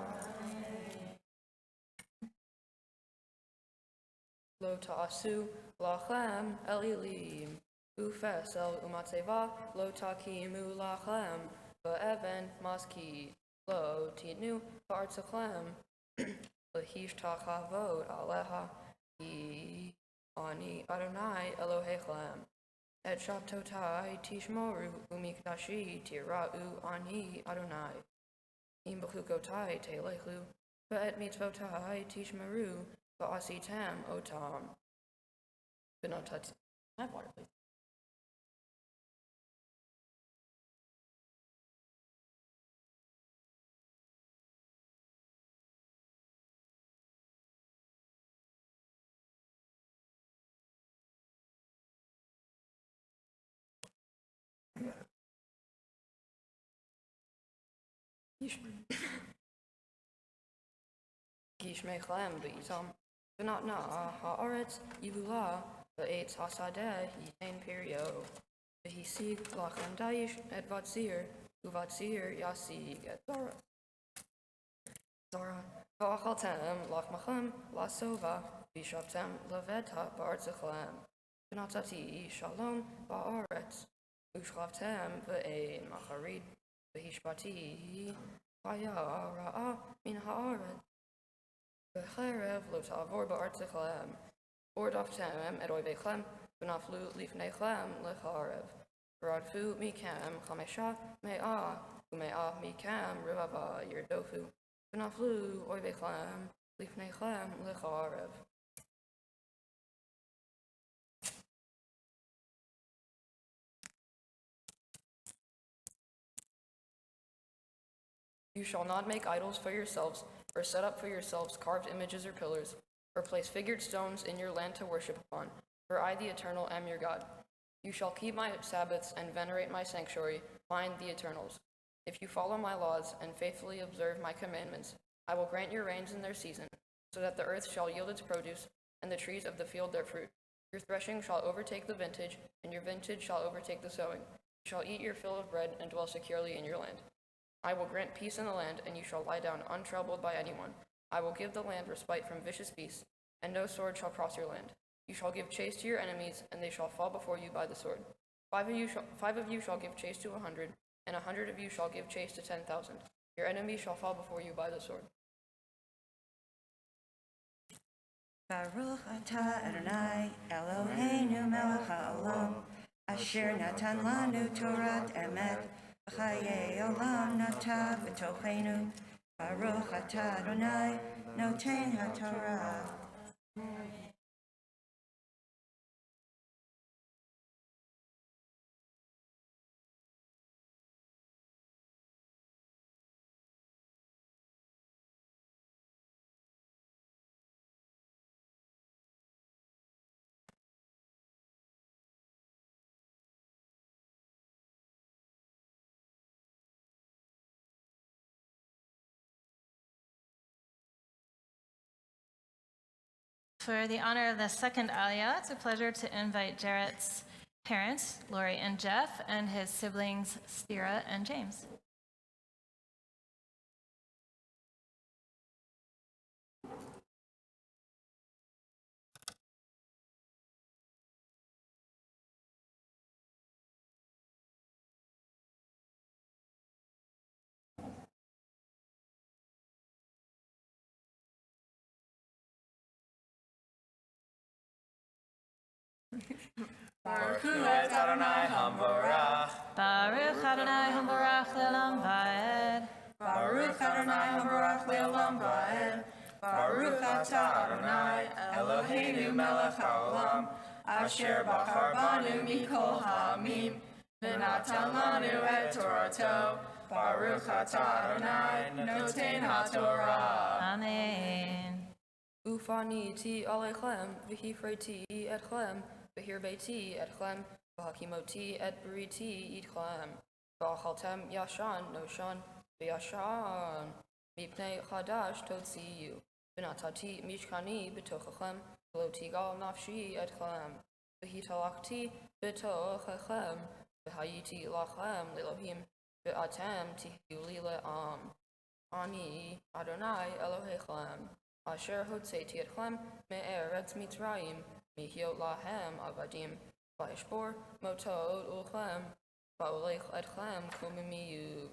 lo ta'asu lachem elilim. Ufes el umatzeva lo takimu lachem. Ve'even maski lo tinu ba'artzachem. Lehish tachavod aleha hi ani Adonai Elohechem. Et shabtotai tishmoru umikdashi tira'u ani Adonai. Im bechukotai telechu. Ve'et mitzvotai tishmeru va'asitam otam. Benotat. Have water, please. Gishmechlem be'itam. V'natna ha'aretz yivula ve'etz hasadeh yitain perio. V'hisig lachem daish et vatzir uvatzir yasig et zara. Zara v'achaltem lachmachem lasova v'shavtem leveta ba'artzachem. V'natati shalom ba'aretz ushlavtem ve'ein macharid. V'hishpati haya ra'a min ha'aretz. V'cherev lo ta'avor ba'artzachem. Ordaftem et oivechem. V'naflu lifnechem lecharev. V'radfu mikam chamesha me'a. Ume'a mikam rivava yirdofu. V'naflu oivechem lifnechem lecharev. You shall not make idols for yourselves, or set up for yourselves carved images or pillars, or place figured stones in your land to worship upon, for I, the Eternal, am your God. You shall keep my Sabbaths and venerate my sanctuary, mine the Eternal's. If you follow my laws and faithfully observe my commandments, I will grant your rains in their season, so that the earth shall yield its produce, and the trees of the field their fruit. Your threshing shall overtake the vintage, and your vintage shall overtake the sowing. You shall eat your fill of bread and dwell securely in your land. I will grant peace in the land, and you shall lie down untroubled by anyone. I will give the land respite from vicious beasts, and no sword shall cross your land. You shall give chase to your enemies, and they shall fall before you by the sword. 5 of you shall give chase to 100, and 100 of you shall give chase to 10,000. Your enemies shall fall before you by the sword. Baruch atah Adonai Eloheinu melech haolam, asher natan lanu Torat emet, v'chayei olam nata b'tochenu. Baruch atah Adonai noten haTorah. For the honor of the second Aliyah, it's a pleasure to invite Jarrett's parents, Lori and Jeff, and his siblings, Stira and James. Baruch Hu et Adonai Hamvarach. Baruch Adonai Hamvarach le'olam va'ed. Baruch Adonai Hamvarach le'olam va'ed. Baruch atah Adonai Eloheinu melech haolam, asher bachar banu mikol ha'amim, v'natan lanu et Torato. Baruch atah Adonai noten haTorah. Amen. Ufaniti alechem, v'hifreti etchem, v'hirbeti etchem, v'hakimoti et beriti etchem, v'achaltem yashan noshan, v'yashan, mipnei chadash totziyu, v'natati mishkani b'tochachem, v'lo tigal nafshi etchem, v'hitalakti b'tochachem, v'hayiti lachem l'Elohim, v'atem tihiu li le'am. Ani Adonai Elohechem. Asher hotzeti etchem me'eretz Mitzrayim, mihiot lahem avadim, va'ishbor motod ulchem, va'olech etchem kumimiyu.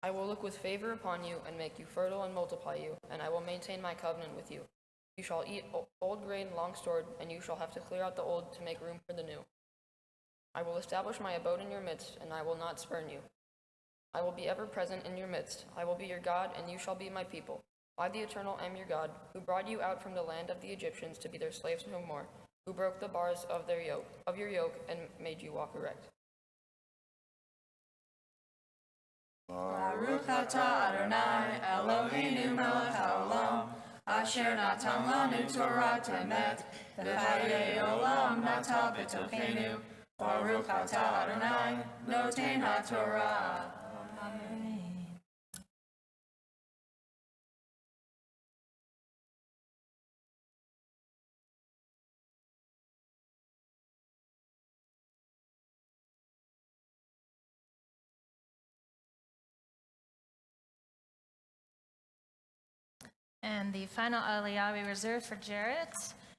I will look with favor upon you and make you fertile and multiply you, and I will maintain my covenant with you. You shall eat old grain long stored, and you shall have to clear out the old to make room for the new. I will establish my abode in your midst, and I will not spurn you. I will be ever present in your midst. I will be your God, and you shall be my people. I, the Eternal, am your God, who brought you out from the land of the Egyptians to be their slaves no more, who broke the bars of your yoke, and made you walk erect. Baruch atah Adonai Eloheinu melech haolam, asher natan lanu Torat emet, v'chayei olam nata b'tochenu. Baruch atah Adonai noten haTorah. And the final aliyah we reserved for Jarrett.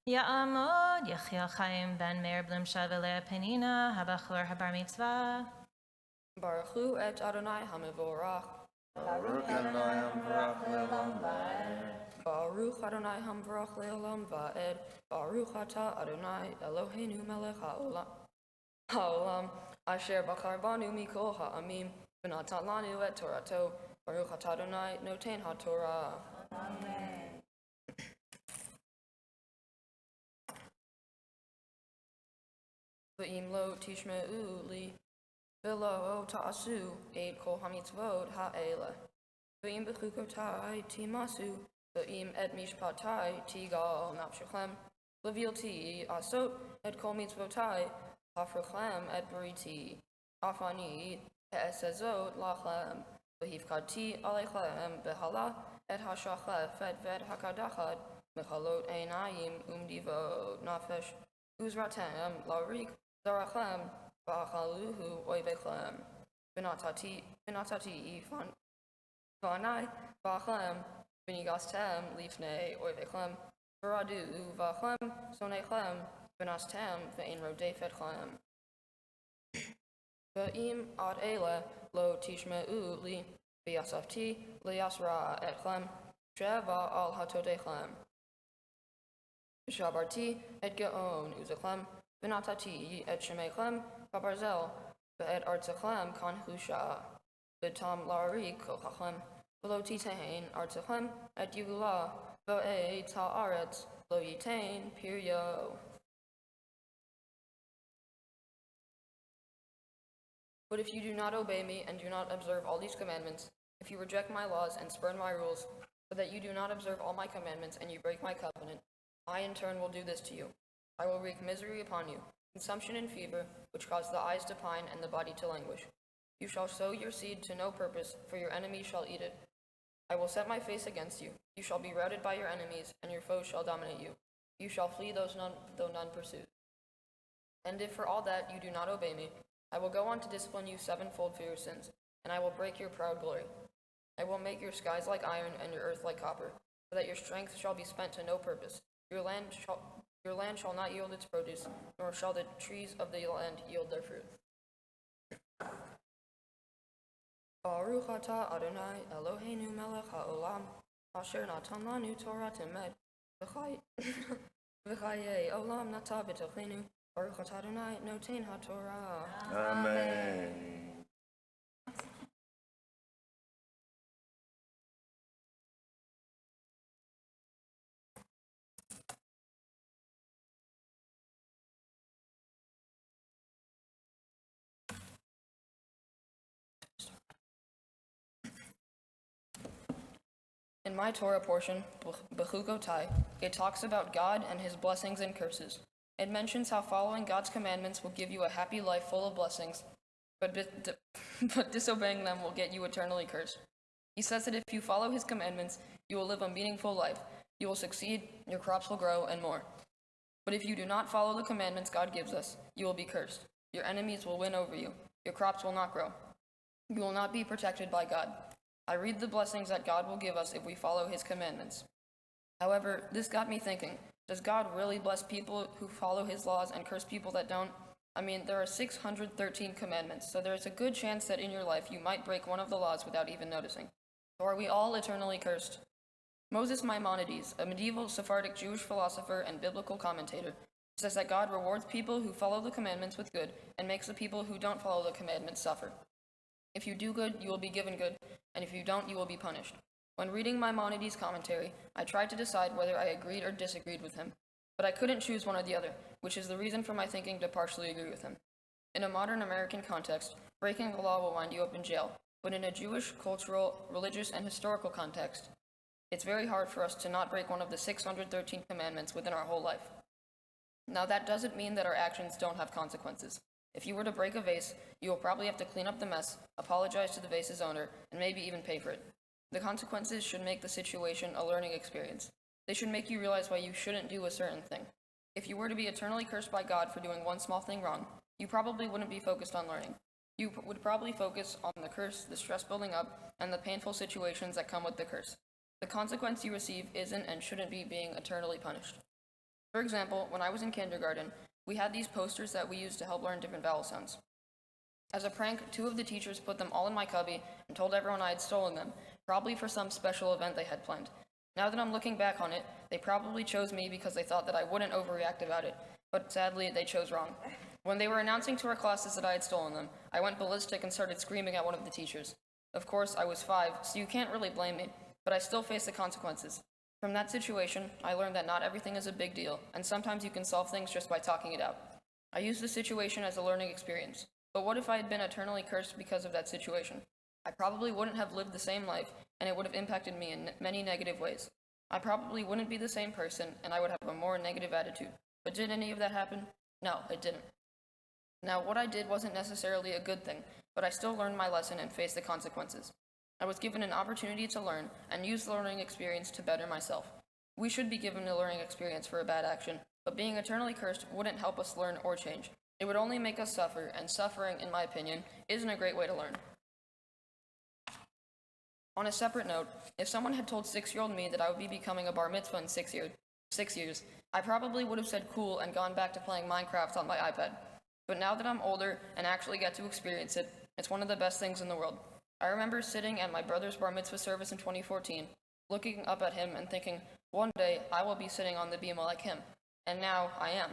Ya'amod Yechia Chaim ben Meir Blimsha v'Lea Penina Habachur Habar Mitzvah. Baruchu et Adonai hamivorach. Baruch Adonai hamvarach le'olam va'ed. Baruch Adonai hamvarach le'olam va'ed. Baruch atah Adonai Eloheinu melech haolam. Asher bachar banu mikol ha'amim. V'natan lanu et Torato. Baruch atah Adonai noten haTorah. Amen. V'im lo tishme'u li, v'lo ta'asu et kol hamitzvot ha'ele. V'im b'chukotai timasu, v'im et mishpatai tigal nafshechem. Levilti asot et kol mitzvotai, hafrechem et bariti. Afani e'esezot lachem, v'hivkati alechem b'hala et hashachef et ved hakadachad, mechalot einayim umdivot nafesh. Uzratem larik zarachem v'achaluhu oivechem. V'natati vanai v'achem v'nigastem lifnei oivechem. V'radu v'achem sonechem v'nastem v'ein rodefetchem. V'im ad ele lo tishme'u li v'yasafti li'yasra etchem sheva al hatodechem. Shabarti et geon uzechem, v'natati et shemechem babarzel, v'et artzechem kan husha, v'tam lari kochachem, v'lo titein artzechem et yugula, v'et ta'aretz lo yitain piryo. But if you do not obey me and do not observe all these commandments, if you reject my laws and spurn my rules, so that you do not observe all my commandments and you break my covenant, I in turn will do this to you. I will wreak misery upon you, consumption and fever, which cause the eyes to pine and the body to languish. You shall sow your seed to no purpose, for your enemies shall eat it. I will set my face against you. You shall be routed by your enemies, and your foes shall dominate you. You shall flee though none pursue. And if for all that you do not obey me, I will go on to discipline you sevenfold for your sins, and I will break your proud glory. I will make your skies like iron and your earth like copper, so that your strength shall be spent to no purpose. Your land shall not yield its produce, nor shall the trees of the land yield their fruit. Baruch atah Adonai Eloheinu melech haolam, asher natan lanu Torat emet, v'chayei olam nata b'tochenu. Baruch atah Adonai noten haTorah. Amen. In my Torah portion, Bechukotai, it talks about God and his blessings and curses. It mentions how following God's commandments will give you a happy life full of blessings, but disobeying them will get you eternally cursed. He says that if you follow his commandments, you will live a meaningful life, you will succeed, your crops will grow, and more. But if you do not follow the commandments God gives us, you will be cursed. Your enemies will win over you. Your crops will not grow. You will not be protected by God. I read the blessings that God will give us if we follow his commandments. However, this got me thinking, does God really bless people who follow his laws and curse people that don't? I mean, there are 613 commandments, so there's a good chance that in your life you might break one of the laws without even noticing. So are we all eternally cursed? Moses Maimonides, a medieval Sephardic Jewish philosopher and biblical commentator, says that God rewards people who follow the commandments with good and makes the people who don't follow the commandments suffer. If you do good, you will be given good, and if you don't, you will be punished. When reading Maimonides' commentary, I tried to decide whether I agreed or disagreed with him, but I couldn't choose one or the other, which is the reason for my thinking to partially agree with him. In a modern American context, breaking the law will wind you up in jail, but in a Jewish, cultural, religious, and historical context, it's very hard for us to not break one of the 613 commandments within our whole life. Now, that doesn't mean that our actions don't have consequences. If you were to break a vase, you will probably have to clean up the mess, apologize to the vase's owner, and maybe even pay for it. The consequences should make the situation a learning experience. They should make you realize why you shouldn't do a certain thing. If you were to be eternally cursed by God for doing one small thing wrong, you probably wouldn't be focused on learning. You would probably focus on the curse, the stress building up, and the painful situations that come with the curse. The consequence you receive isn't and shouldn't be being eternally punished. For example, when I was in kindergarten, we had these posters that we used to help learn different vowel sounds. As a prank, 2 of the teachers put them all in my cubby and told everyone I had stolen them, probably for some special event they had planned. Now that I'm looking back on it, they probably chose me because they thought that I wouldn't overreact about it, but sadly, they chose wrong. When they were announcing to our classes that I had stolen them, I went ballistic and started screaming at one of the teachers. Of course, I was 5, so you can't really blame me, but I still face the consequences. From that situation, I learned that not everything is a big deal, and sometimes you can solve things just by talking it out. I used the situation as a learning experience, but what if I had been eternally cursed because of that situation? I probably wouldn't have lived the same life, and it would have impacted me in many negative ways. I probably wouldn't be the same person, and I would have a more negative attitude. But did any of that happen? No, it didn't. Now, what I did wasn't necessarily a good thing, but I still learned my lesson and faced the consequences. I was given an opportunity to learn and use the learning experience to better myself. We should be given a learning experience for a bad action, but being eternally cursed wouldn't help us learn or change. It would only make us suffer, and suffering, in my opinion, isn't a great way to learn. On a separate note, if someone had told 6-year-old me that I would be becoming a bar mitzvah in 6 years, I probably would have said cool and gone back to playing Minecraft on my iPad. But now that I'm older and actually get to experience it, it's one of the best things in the world. I remember sitting at my brother's bar mitzvah service in 2014, looking up at him and thinking, one day I will be sitting on the bima like him. And now I am.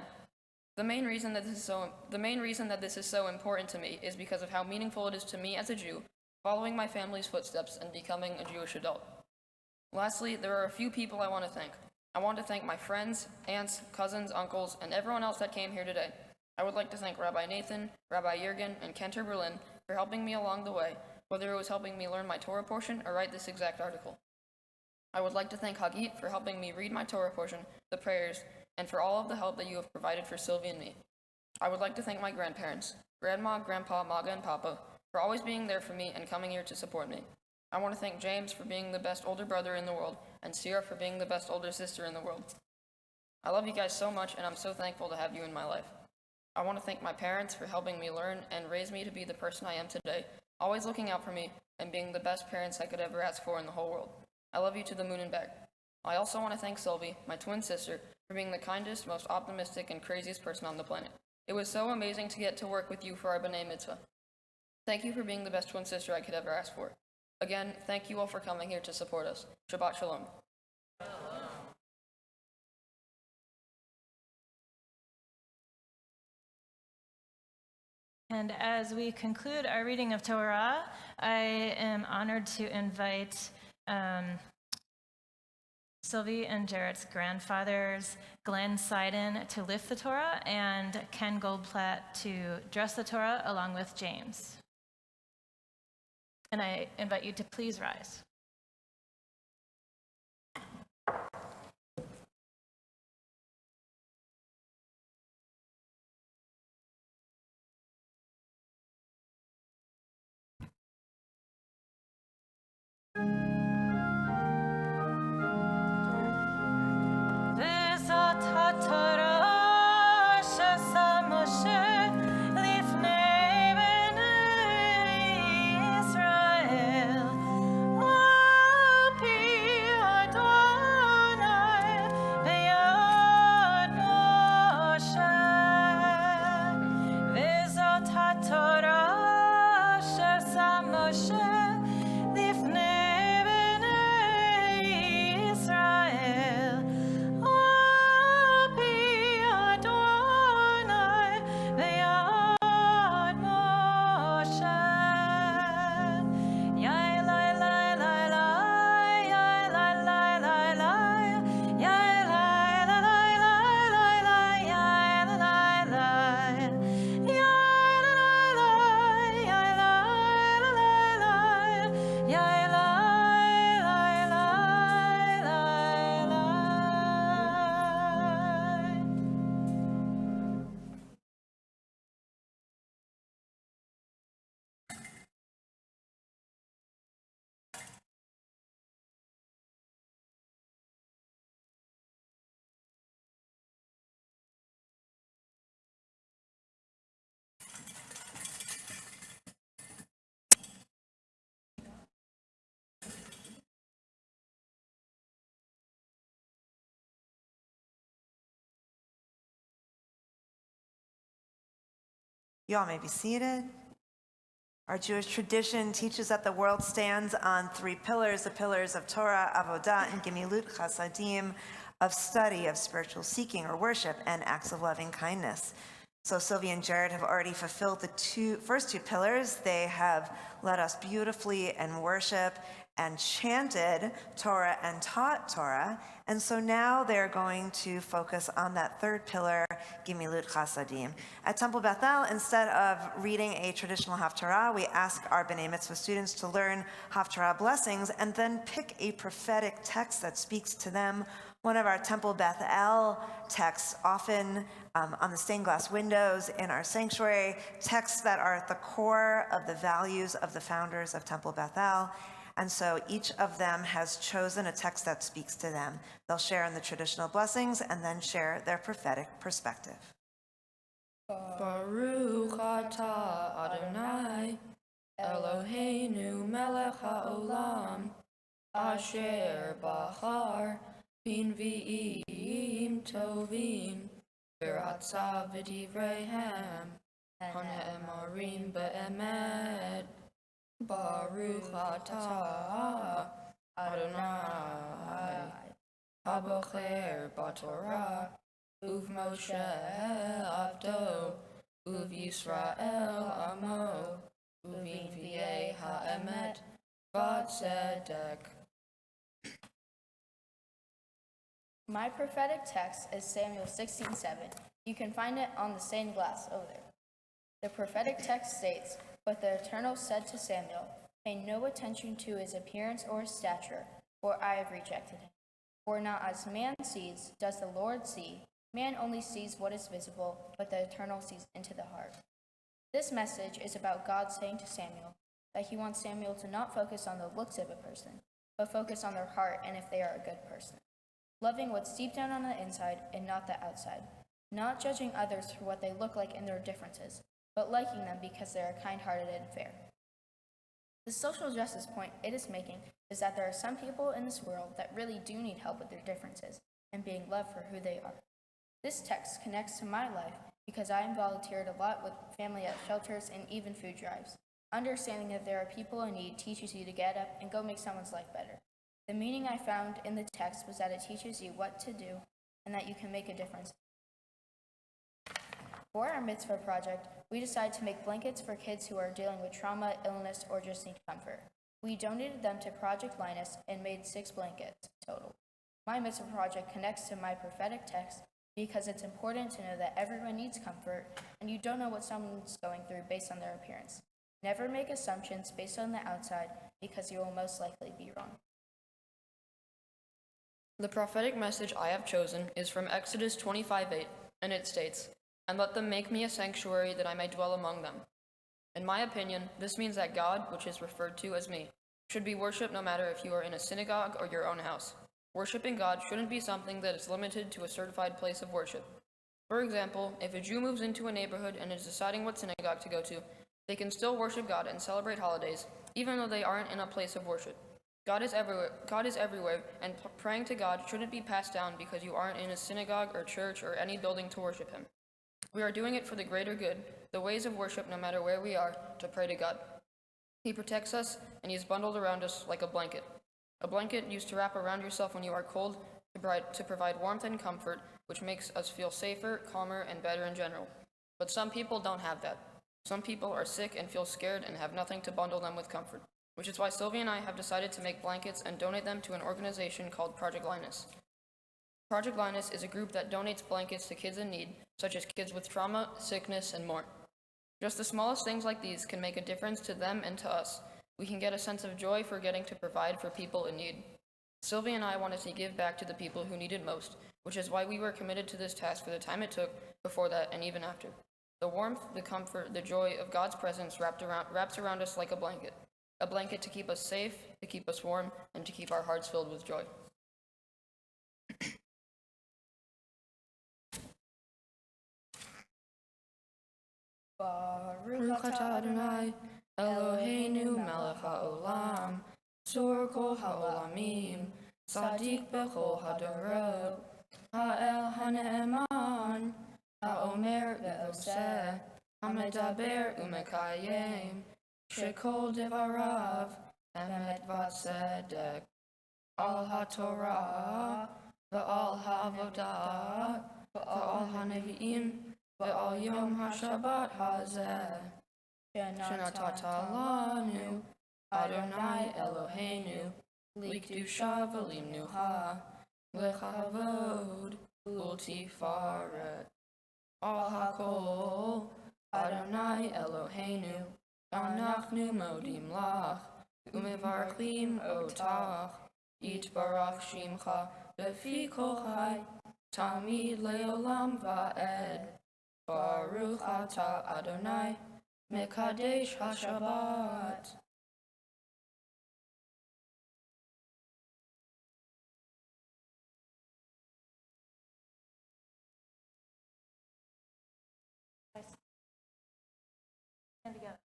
The main reason that this is so important to me is because of how meaningful it is to me as a Jew, following my family's footsteps and becoming a Jewish adult. Lastly, there are a few people I want to thank. I want to thank my friends, aunts, cousins, uncles, and everyone else that came here today. I would like to thank Rabbi Nathan, Rabbi Jürgen, and Kenter Berlin for helping me along the way, whether it was helping me learn my Torah portion or write this exact article. I would like to thank Hagit for helping me read my Torah portion, the prayers, and for all of the help that you have provided for Sylvie and me. I would like to thank my grandparents, Grandma, Grandpa, Maga, and Papa, for always being there for me and coming here to support me. I want to thank James for being the best older brother in the world, and Sierra for being the best older sister in the world. I love you guys so much, and I'm so thankful to have you in my life. I want to thank my parents for helping me learn and raise me to be the person I am today, always looking out for me and being the best parents I could ever ask for in the whole world. I love you to the moon and back. I also want to thank Sylvie, my twin sister, for being the kindest, most optimistic, and craziest person on the planet. It was so amazing to get to work with you for our B'nai Mitzvah. Thank you for being the best twin sister I could ever ask for. Again, thank you all for coming here to support us. Shabbat Shalom. And as we conclude our reading of Torah, I am honored to invite Sylvie and Jarrett's grandfathers, Glenn Seiden, to lift the Torah, and Ken Goldplatt to dress the Torah along with James. And I invite you to please rise. Israel You all may be seated. Our Jewish tradition teaches that the world stands on three pillars, the pillars of Torah, Avodah, and Gemilut Chasadim, of study, of spiritual seeking or worship, and acts of loving kindness. So Sylvia and Jared have already fulfilled the first two pillars. They have led us beautifully in worship and chanted Torah and taught Torah. And so now they're going to focus on that third pillar, Gemilut Chasadim. At Temple Beth-El, instead of reading a traditional Haftarah, we ask our B'nai Mitzvah students to learn Haftarah blessings and then pick a prophetic text that speaks to them. One of our Temple Beth-El texts, often on the stained glass windows in our sanctuary, texts that are at the core of the values of the founders of Temple Beth-El. And so each of them has chosen a text that speaks to them. They'll share in the traditional blessings and then share their prophetic perspective. Baruch atah Adonai, Eloheinu melech haolam, asher bachar bin v'im tovim, v'ratza v'divreihem, hane'emarim be'emet. Baruch atah Adonai, habocher b'Torah, uv Moshe avdo, uv Yisrael amo, uv Nevi'ei ha'emet v'tzedek. My prophetic text is Samuel 16:7. You can find it on the stained glass over there. The prophetic text states, "But the Eternal said to Samuel, pay no attention to his appearance or his stature, for I have rejected him. For not as man sees does the Lord see. Man only sees what is visible, but the Eternal sees into the heart." This message is about God saying to Samuel that he wants Samuel to not focus on the looks of a person, but focus on their heart and if they are a good person. Loving what's deep down on the inside and not the outside. Not judging others for what they look like in their differences, but liking them because they are kind-hearted and fair. The social justice point it is making is that there are some people in this world that really do need help with their differences and being loved for who they are. This text connects to my life because I am volunteered a lot with family at shelters and even food drives. Understanding that there are people in need teaches you to get up and go make someone's life better. The meaning I found in the text was that it teaches you what to do and that you can make a difference. For our mitzvah project, we decided to make blankets for kids who are dealing with trauma, illness, or just need comfort. We donated them to Project Linus and made 6 blankets total. My mitzvah project connects to my prophetic text because it's important to know that everyone needs comfort and you don't know what someone's going through based on their appearance. Never make assumptions based on the outside because you will most likely be wrong. The prophetic message I have chosen is from Exodus 25:8, and it states, "And let them make me a sanctuary that I may dwell among them." In my opinion, this means that God, which is referred to as me, should be worshipped no matter if you are in a synagogue or your own house. Worshipping God shouldn't be something that is limited to a certified place of worship. For example, if a Jew moves into a neighborhood and is deciding what synagogue to go to, they can still worship God and celebrate holidays, even though they aren't in a place of worship. God is everywhere, and praying to God shouldn't be passed down because you aren't in a synagogue or church or any building to worship Him. We are doing it for the greater good, the ways of worship no matter where we are, to pray to God. He protects us, and He is bundled around us like a blanket. A blanket used to wrap around yourself when you are cold to provide warmth and comfort, which makes us feel safer, calmer, and better in general. But some people don't have that. Some people are sick and feel scared and have nothing to bundle them with comfort, which is why Sylvia and I have decided to make blankets and donate them to an organization called Project Linus. Project Linus is a group that donates blankets to kids in need, such as kids with trauma, sickness, and more. Just the smallest things like these can make a difference to them and to us. We can get a sense of joy for getting to provide for people in need. Sylvia and I wanted to give back to the people who need it most, which is why we were committed to this task for the time it took, before that, and even after. The warmth, the comfort, the joy of God's presence wraps around us like a blanket to keep us safe, to keep us warm, and to keep our hearts filled with joy. Baruch atah Adonai, Eloheinu melech haolam, tzur kol haolamim, tzadik bechol hadorot, ha'el hane'eman, ha'omer ve'oseh, המדבר ומקיים, שכל דבריו אמת וצדק, על התורה ועל העבודה ועל הנביאים ועל יום השבת הזה, שנתת לנו, אדוני אלוהינו, לקדושה ולמנוחה, לכבוד ולתפארת. על הכל, אדוני אלוהינו, אנחנו מודים לך ומברכים אותך, יתברך שמך בפי כל חי, תמיד לעולם ועד. ברוך אתה אדוני, מקדש השבת. Stand together.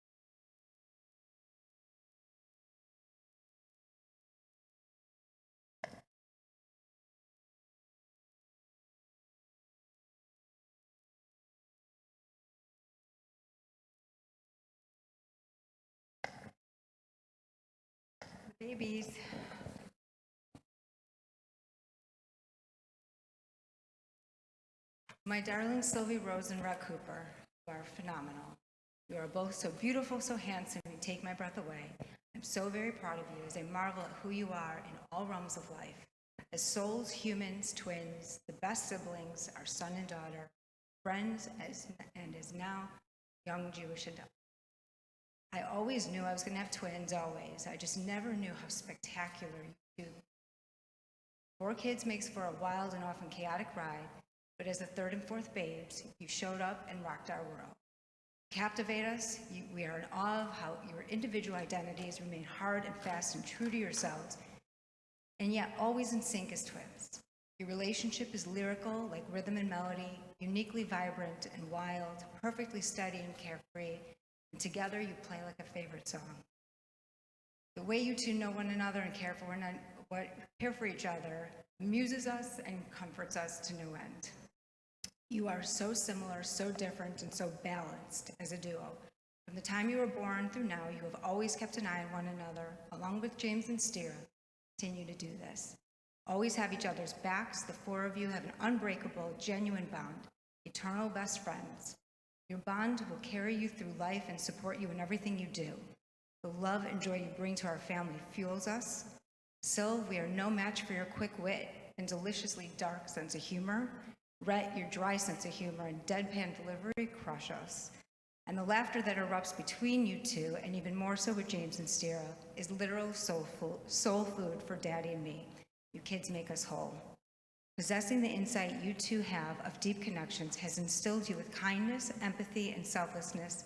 Babies. My darling Sylvie Rose and Rhett Cooper, you are phenomenal. You are both so beautiful, so handsome, you take my breath away. I'm so very proud of you as I marvel at who you are in all realms of life. As souls, humans, twins, the best siblings, our son and daughter, friends, and as now, young Jewish adults. I always knew I was going to have twins, always. I just never knew how spectacular you do. 4 kids makes for a wild and often chaotic ride, but as the third and fourth babes, you showed up and rocked our world. Captivate us. We are in awe of how your individual identities remain hard and fast and true to yourselves, and yet always in sync as twins. Your relationship is lyrical, like rhythm and melody, uniquely vibrant and wild, perfectly steady and carefree, and together you play like a favorite song. The way you two know one another and care for each other amuses us and comforts us to no end. You are so similar, so different, and so balanced as a duo. From the time you were born through now, you have always kept an eye on one another, along with James and Stira. Continue to do this. Always have each other's backs. The 4 of you have an unbreakable, genuine bond, eternal best friends. Your bond will carry you through life and support you in everything you do. The love and joy you bring to our family fuels us. Syl, we are no match for your quick wit and deliciously dark sense of humor. Rhett, your dry sense of humor and deadpan delivery crush us. And the laughter that erupts between you two, and even more so with James and Stira, is literal soul food for Daddy and me. You kids make us whole. Possessing the insight you two have of deep connections has instilled you with kindness, empathy, and selflessness,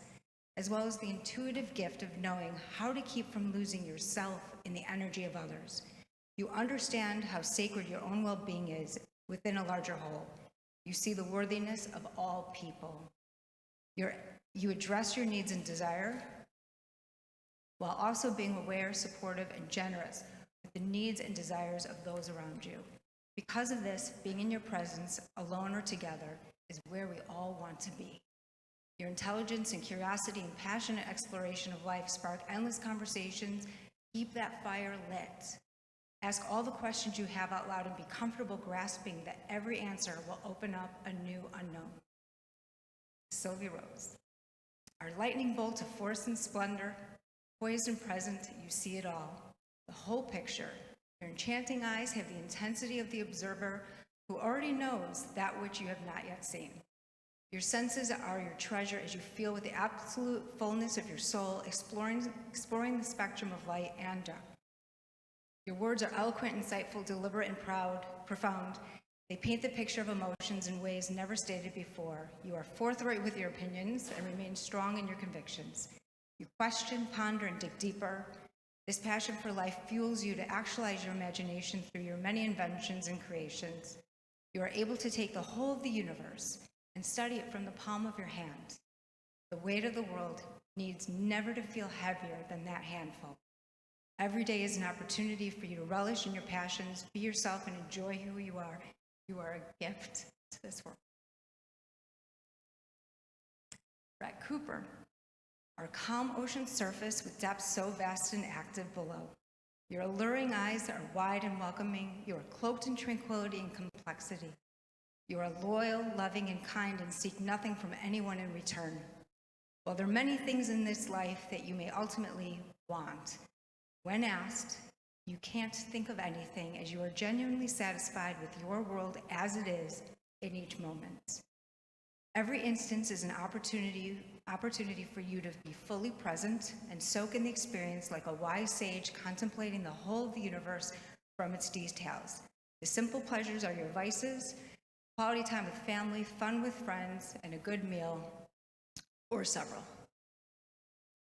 as well as the intuitive gift of knowing how to keep from losing yourself in the energy of others. You understand how sacred your own well-being is within a larger whole. You see the worthiness of all people. You address your needs and desire while also being aware, supportive, and generous with the needs and desires of those around you. Because of this, being in your presence, alone or together, is where we all want to be. Your intelligence and curiosity and passionate exploration of life spark endless conversations. Keep that fire lit. Ask all the questions you have out loud and be comfortable grasping that every answer will open up a new unknown. Sylvie Rose. Our lightning bolt of force and splendor, poised and present, you see it all. The whole picture. Your enchanting eyes have the intensity of the observer who already knows that which you have not yet seen. Your senses are your treasure as you feel with the absolute fullness of your soul, exploring the spectrum of light and dark. Your words are eloquent, insightful, deliberate, and profound. They paint the picture of emotions in ways never stated before. You are forthright with your opinions and remain strong in your convictions. You question, ponder, and dig deeper. This passion for life fuels you to actualize your imagination through your many inventions and creations. You are able to take the whole of the universe and study it from the palm of your hand. The weight of the world needs never to feel heavier than that handful. Every day is an opportunity for you to relish in your passions, be yourself, and enjoy who you are. You are a gift to this world. Rhett Cooper, our calm ocean surface with depths so vast and active below. Your alluring eyes are wide and welcoming. You are cloaked in tranquility and complexity. You are loyal, loving, and kind, and seek nothing from anyone in return. While there are many things in this life that you may ultimately want, when asked, you can't think of anything, as you are genuinely satisfied with your world as it is in each moment. Every instance is an opportunity for you to be fully present and soak in the experience like a wise sage contemplating the whole of the universe from its details. The simple pleasures are your vices, quality time with family, fun with friends, and a good meal, or several.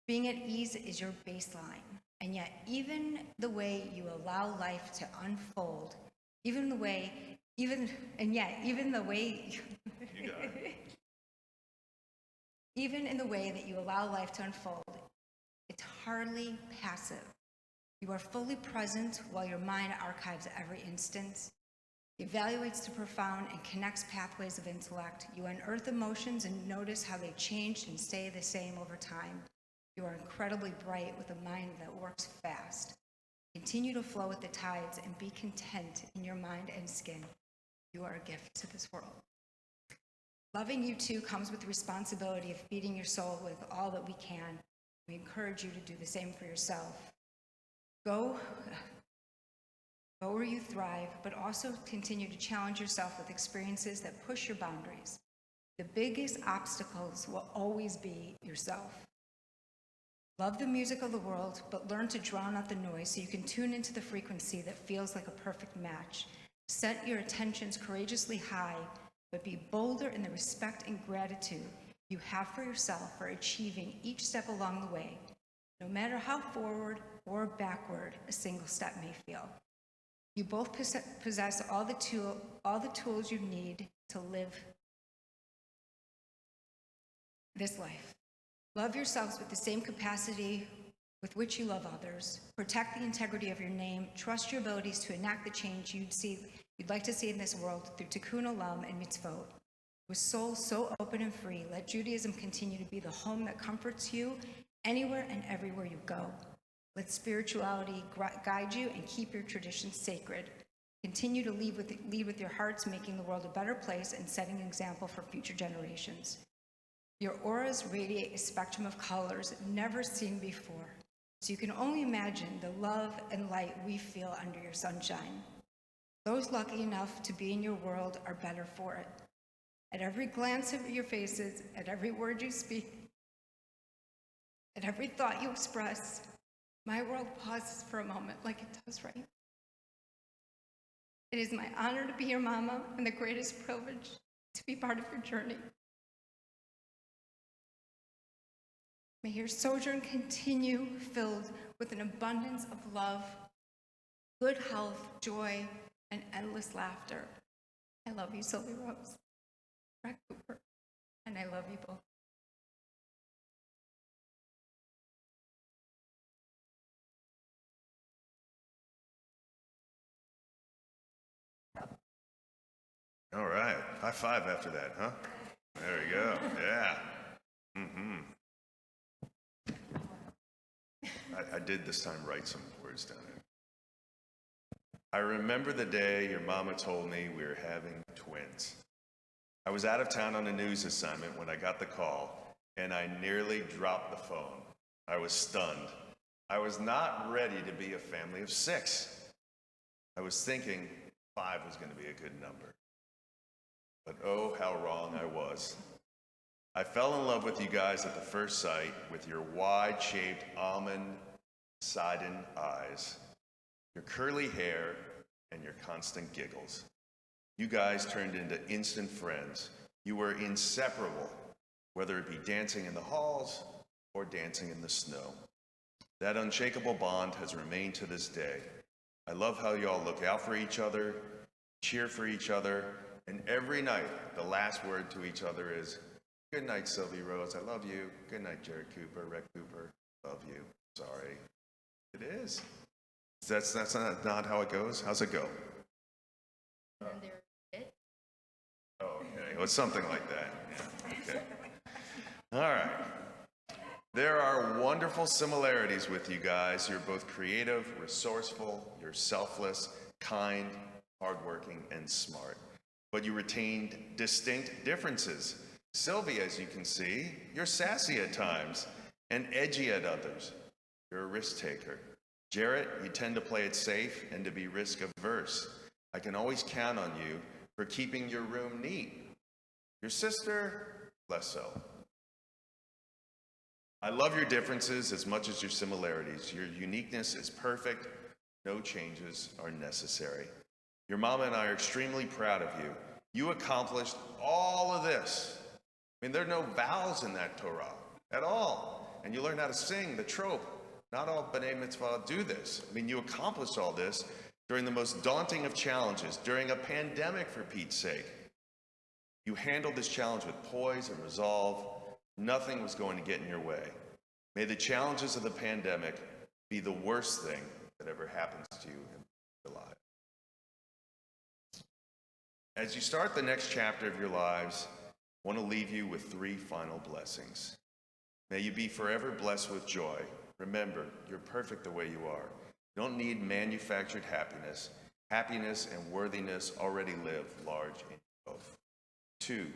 Being at ease is your baseline, and yet even the way you allow life to unfold, even the way you got it. Even in the way that you allow life to unfold, it's hardly passive. You are fully present while your mind archives every instant, evaluates the profound and connects pathways of intellect. You unearth emotions and notice how they change and stay the same over time. You are incredibly bright with a mind that works fast. Continue to flow with the tides and be content in your mind and skin. You are a gift to this world. Loving you too comes with the responsibility of feeding your soul with all that we can. We encourage you to do the same for yourself. Go where you thrive, but also continue to challenge yourself with experiences that push your boundaries. The biggest obstacles will always be yourself. Love the music of the world, but learn to drown out the noise so you can tune into the frequency that feels like a perfect match. Set your attentions courageously high, but be bolder in the respect and gratitude you have for yourself for achieving each step along the way, no matter how forward or backward a single step may feel. You both possess all the tools you need to live this life. Love yourselves with the same capacity with which you love others. Protect the integrity of your name. Trust your abilities to enact the change you'd like to see in this world through tikkun olam and mitzvot. With souls so open and free, let Judaism continue to be the home that comforts you anywhere and everywhere you go. Let spirituality guide you and keep your traditions sacred. Continue to lead with your hearts, making the world a better place and setting an example for future generations. Your auras radiate a spectrum of colors never seen before, so you can only imagine the love and light we feel under your sunshine. Those lucky enough to be in your world are better for it. At every glance of your faces, at every word you speak, at every thought you express, my world pauses for a moment like it does right now. It is my honor to be your mama and the greatest privilege to be part of your journey. May your sojourn continue filled with an abundance of love, good health, joy, and endless laughter. I love you, Sylvie Rose, Brett Cooper, and I love you both. All right. High five after that, huh? There you go. Yeah. I did this time write some words down there. I remember the day your mama told me we were having twins. I was out of town on a news assignment when I got the call, and I nearly dropped the phone. I was stunned. I was not ready to be a family of 6. I was thinking 5 was going to be a good number. But oh, how wrong I was. I fell in love with you guys at the first sight, with your wide-shaped almond sidon eyes, your curly hair, and your constant giggles. You guys turned into instant friends. You were inseparable, whether it be dancing in the halls or dancing in the snow. That unshakable bond has remained to this day. I love how y'all look out for each other, cheer for each other, and every night, the last word to each other is, "Good night, Sylvie Rose, I love you. Good night, Jared Cooper, Rhett Cooper, love you." Sorry. It is. That's not how it goes? How's it go? And there it. Oh, okay. Well, it's something like that. Yeah. Okay. All right. There are wonderful similarities with you guys. You're both creative, resourceful, you're selfless, kind, hardworking, and smart. But you retained distinct differences. Sylvie, as you can see, you're sassy at times and edgy at others. You're a risk taker. Jarrett, you tend to play it safe and to be risk averse. I can always count on you for keeping your room neat. Your sister, less so. I love your differences as much as your similarities. Your uniqueness is perfect. No changes are necessary. Your mama and I are extremely proud of you. You accomplished all of this. I mean, there are no vowels in that Torah at all. And you learn how to sing the trope. Not all B'nai Mitzvah do this. I mean, you accomplished all this during the most daunting of challenges, during a pandemic, for Pete's sake. You handled this challenge with poise and resolve. Nothing was going to get in your way. May the challenges of the pandemic be the worst thing that ever happens to you in your life. As you start the next chapter of your lives, I want to leave you with 3 final blessings. May you be forever blessed with joy. Remember, you're perfect the way you are. You don't need manufactured happiness. Happiness and worthiness already live large in you both. 2,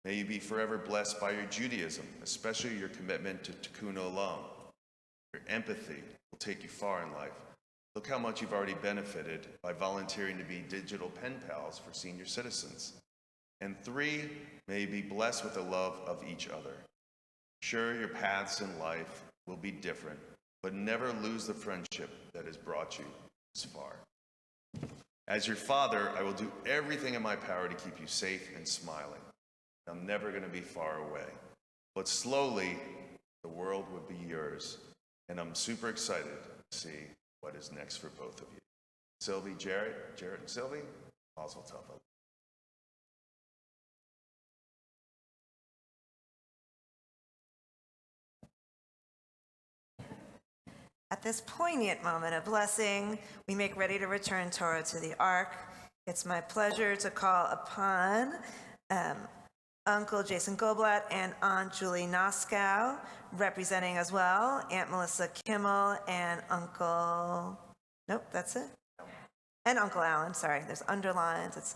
may you be forever blessed by your Judaism, especially your commitment to Tikkun Olam. Your empathy will take you far in life. Look how much you've already benefited by volunteering to be digital pen pals for senior citizens. And 3, may you be blessed with the love of each other. Sure, your paths in life will be different, but never lose the friendship that has brought you this far. As your father, I will do everything in my power to keep you safe and smiling. I'm never going to be far away. But slowly, the world will be yours. And I'm super excited to see what is next for both of you. Sylvie, Jarrett and Sylvie, Mazel Tov. At this poignant moment of blessing, we make ready to return Torah to the Ark. It's my pleasure to call upon Uncle Jason Goldblatt and Aunt Julie Noskow, representing as well Aunt Melissa Kimmel and Uncle, nope, that's it. And Uncle Alan, sorry, there's underlines.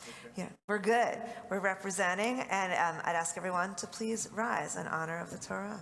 We're good. We're representing, and I'd ask everyone to please rise in honor of the Torah.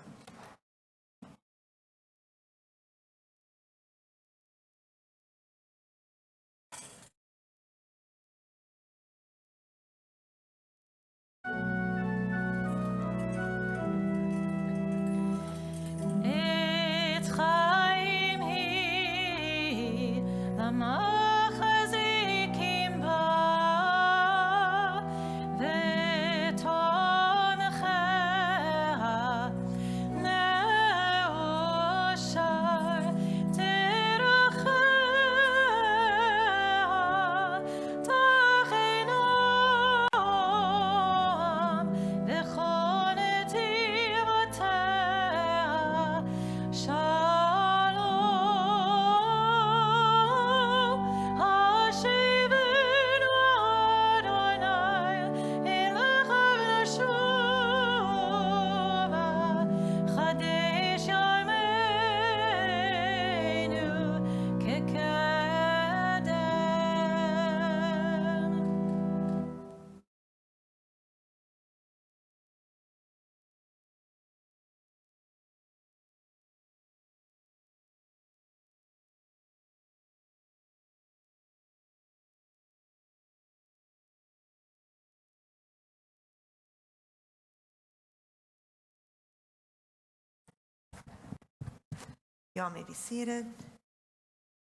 Y'all may be seated,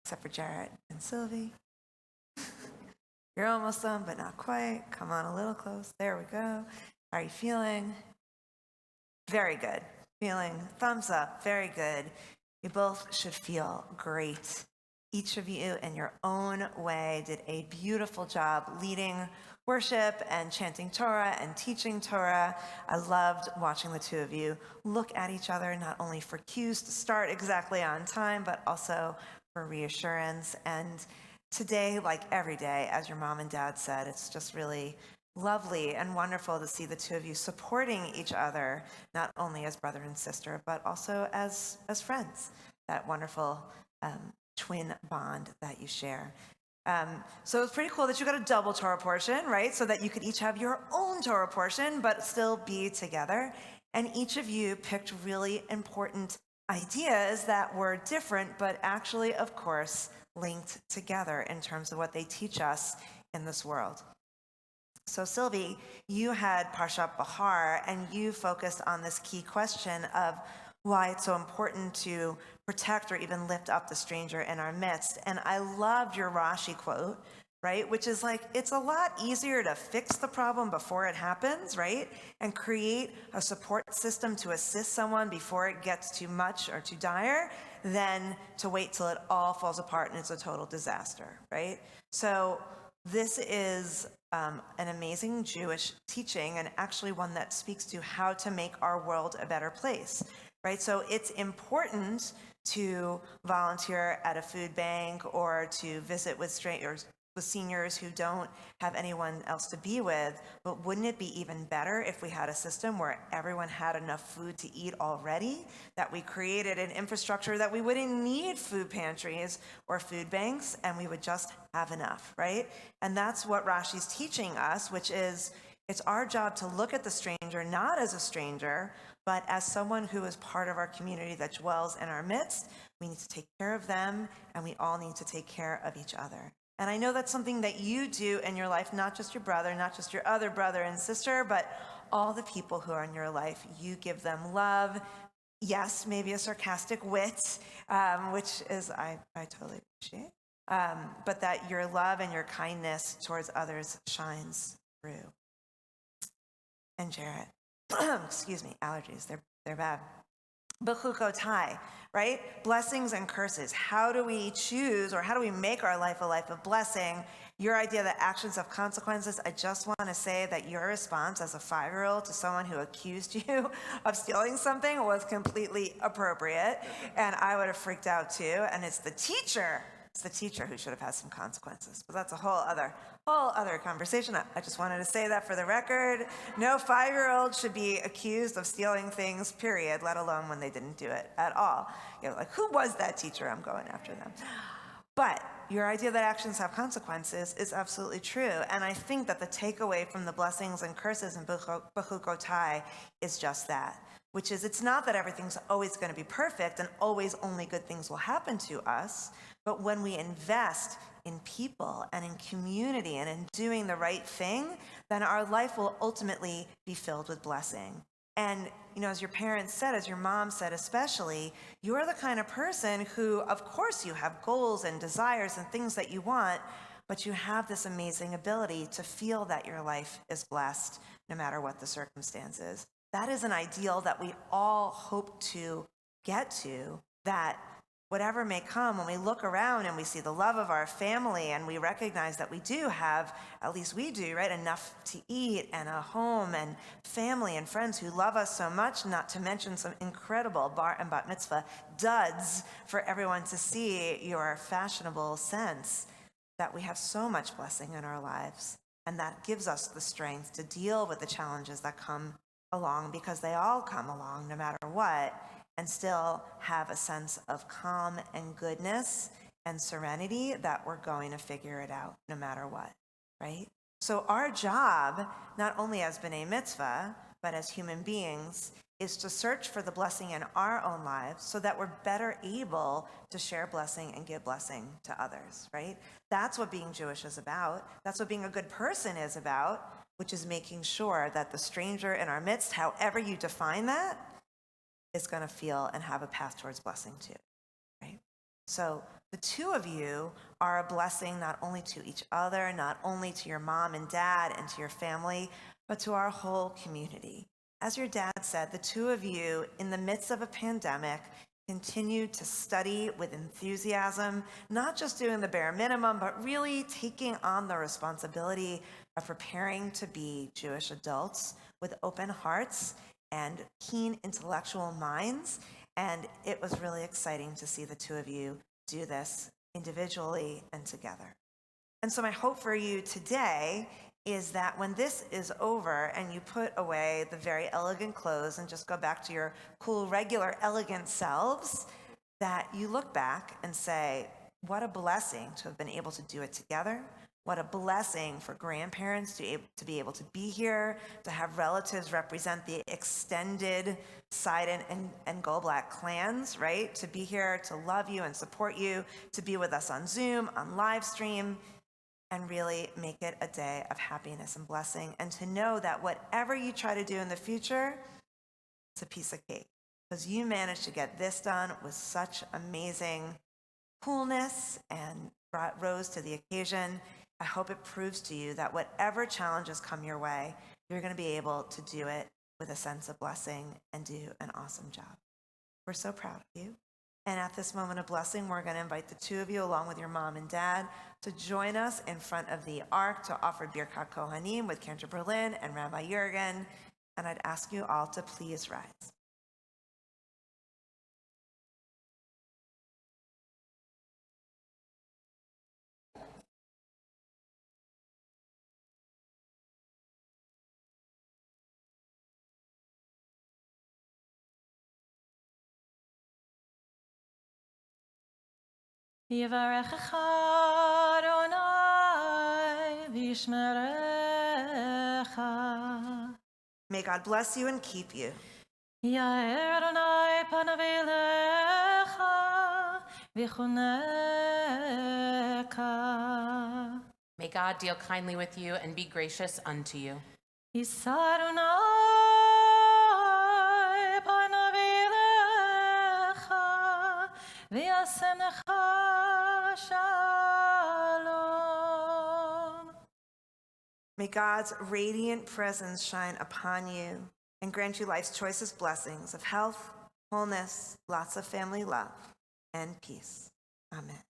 except for Jarrett and Sylvie. You're almost done, but not quite. Come on a little close. There we go. How are you feeling? Very good. Feeling thumbs up. Very good. You both should feel great. Each of you, in your own way, did a beautiful job leading worship and chanting Torah and teaching Torah. I loved watching the two of you look at each other, not only for cues to start exactly on time, but also for reassurance. And today, like every day, as your mom and dad said, it's just really lovely and wonderful to see the two of you supporting each other, not only as brother and sister, but also as friends, that wonderful twin bond that you share. So it's pretty cool that you got a double Torah portion, right? So that you could each have your own Torah portion, but still be together. And each of you picked really important ideas that were different, but actually, of course, linked together in terms of what they teach us in this world. So Sylvie, you had Parshat Bahar, and you focused on this key question of why it's so important to protect or even lift up the stranger in our midst. And I loved your Rashi quote, right? Which is like, it's a lot easier to fix the problem before it happens, right? And create a support system to assist someone before it gets too much or too dire than to wait till it all falls apart and it's a total disaster, right? So this is an amazing Jewish teaching, and actually one that speaks to how to make our world a better place, right? So it's important to volunteer at a food bank or to visit with strangers, with seniors who don't have anyone else to be with, but wouldn't it be even better if we had a system where everyone had enough food to eat already, that we created an infrastructure that we wouldn't need food pantries or food banks, and we would just have enough, right? And that's what Rashi's teaching us, which is it's our job to look at the stranger not as a stranger, but as someone who is part of our community that dwells in our midst. We need to take care of them, and we all need to take care of each other. And I know that's something that you do in your life, not just your brother, not just your other brother and sister, but all the people who are in your life. You give them love, yes, maybe a sarcastic wit, which is I totally appreciate, but that your love and your kindness towards others shines through. And Jarrett, excuse me, allergies, they're bad. Bechukotai, right? Blessings and curses. How do we choose, or how do we make our life a life of blessing? Your idea that actions have consequences, I just want to say that your response as a 5-year-old to someone who accused you of stealing something was completely appropriate, and I would have freaked out too. And it's the teacher who should have had some consequences. But that's a whole other conversation. I just wanted to say that for the record. No 5-year-old should be accused of stealing things, period, let alone when they didn't do it at all. You know, like, who was that teacher? I'm going after them. But your idea that actions have consequences is absolutely true. And I think that the takeaway from the blessings and curses in Bechukotai is just that, which is it's not that everything's always going to be perfect and always only good things will happen to us, but when we invest in people and in community and in doing the right thing, then our life will ultimately be filled with blessing. And, you know, as your parents said, as your mom said especially, you're the kind of person who, of course, you have goals and desires and things that you want, but you have this amazing ability to feel that your life is blessed no matter what the circumstances. That is an ideal that we all hope to get to, that whatever may come, when we look around and we see the love of our family and we recognize that we do have, at least we do, right, enough to eat and a home and family and friends who love us so much, not to mention some incredible bar and bat mitzvah duds for everyone to see, your fashionable sense that we have so much blessing in our lives. And that gives us the strength to deal with the challenges that come along, because they all come along no matter what, and still have a sense of calm and goodness and serenity that we're going to figure it out no matter what, right? So our job, not only as B'nai Mitzvah, but as human beings, is to search for the blessing in our own lives so that we're better able to share blessing and give blessing to others, right? That's what being Jewish is about. That's what being a good person is about, which is making sure that the stranger in our midst, however you define that, is going to feel and have a path towards blessing too, right? So the two of you are a blessing not only to each other, not only to your mom and dad and to your family, but to our whole community. As your dad said, the two of you, in the midst of a pandemic, continue to study with enthusiasm, not just doing the bare minimum, but really taking on the responsibility of preparing to be Jewish adults with open hearts and keen intellectual minds. And it was really exciting to see the two of you do this individually and together. And so my hope for you today is that when this is over and you put away the very elegant clothes and just go back to your cool, regular, elegant selves, that you look back and say, what a blessing to have been able to do it together. What a blessing for grandparents to be able to be here, to have relatives represent the extended Side and Goldblatt clans, right? To be here, to love you and support you, to be with us on Zoom, on live stream, and really make it a day of happiness and blessing. And to know that whatever you try to do in the future, it's a piece of cake. Because you managed to get this done with such amazing coolness and rose to the occasion. I hope it proves to you that whatever challenges come your way, you're going to be able to do it with a sense of blessing and do an awesome job. We're so proud of you. And at this moment of blessing, we're going to invite the two of you, along with your mom and dad, to join us in front of the Ark to offer Birkat Kohanim with Kendra Berlin and Rabbi Jurgen. And I'd ask you all to please rise. Yivarechecha Adonai v'yishmerecha. May God bless you and keep you. Yair Adonai panav elecha v'chuneka. May God deal kindly with you and be gracious unto you. Yisa Adonai panav elecha v'yasem lecha shalom. May God's radiant presence shine upon you and grant you life's choicest blessings of health, wholeness, lots of family love, and peace. Amen.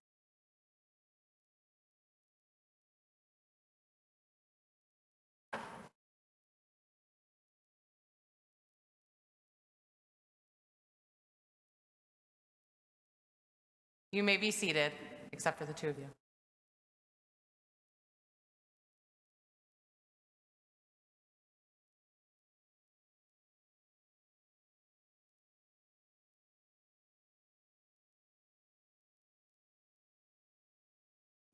You may be seated, except for the two of you.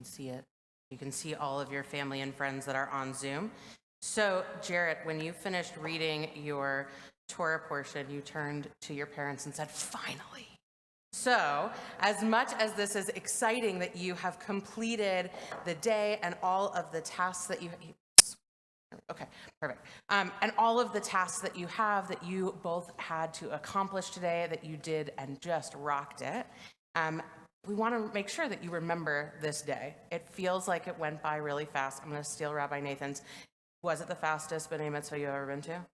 See it. You can see all of your family and friends that are on Zoom. So, Jarrett, when you finished reading your Torah portion, you turned to your parents and said, "Finally." So, as much as this is exciting that you have completed the day and all of the tasks that you okay, perfect. And all of the tasks that you have that you both had to accomplish today, that you did and just rocked it. We want to make sure that you remember this day. It feels like it went by really fast. I'm going to steal Rabbi Nathan's. Was it the fastest B'nai Mitzvah you've ever been to?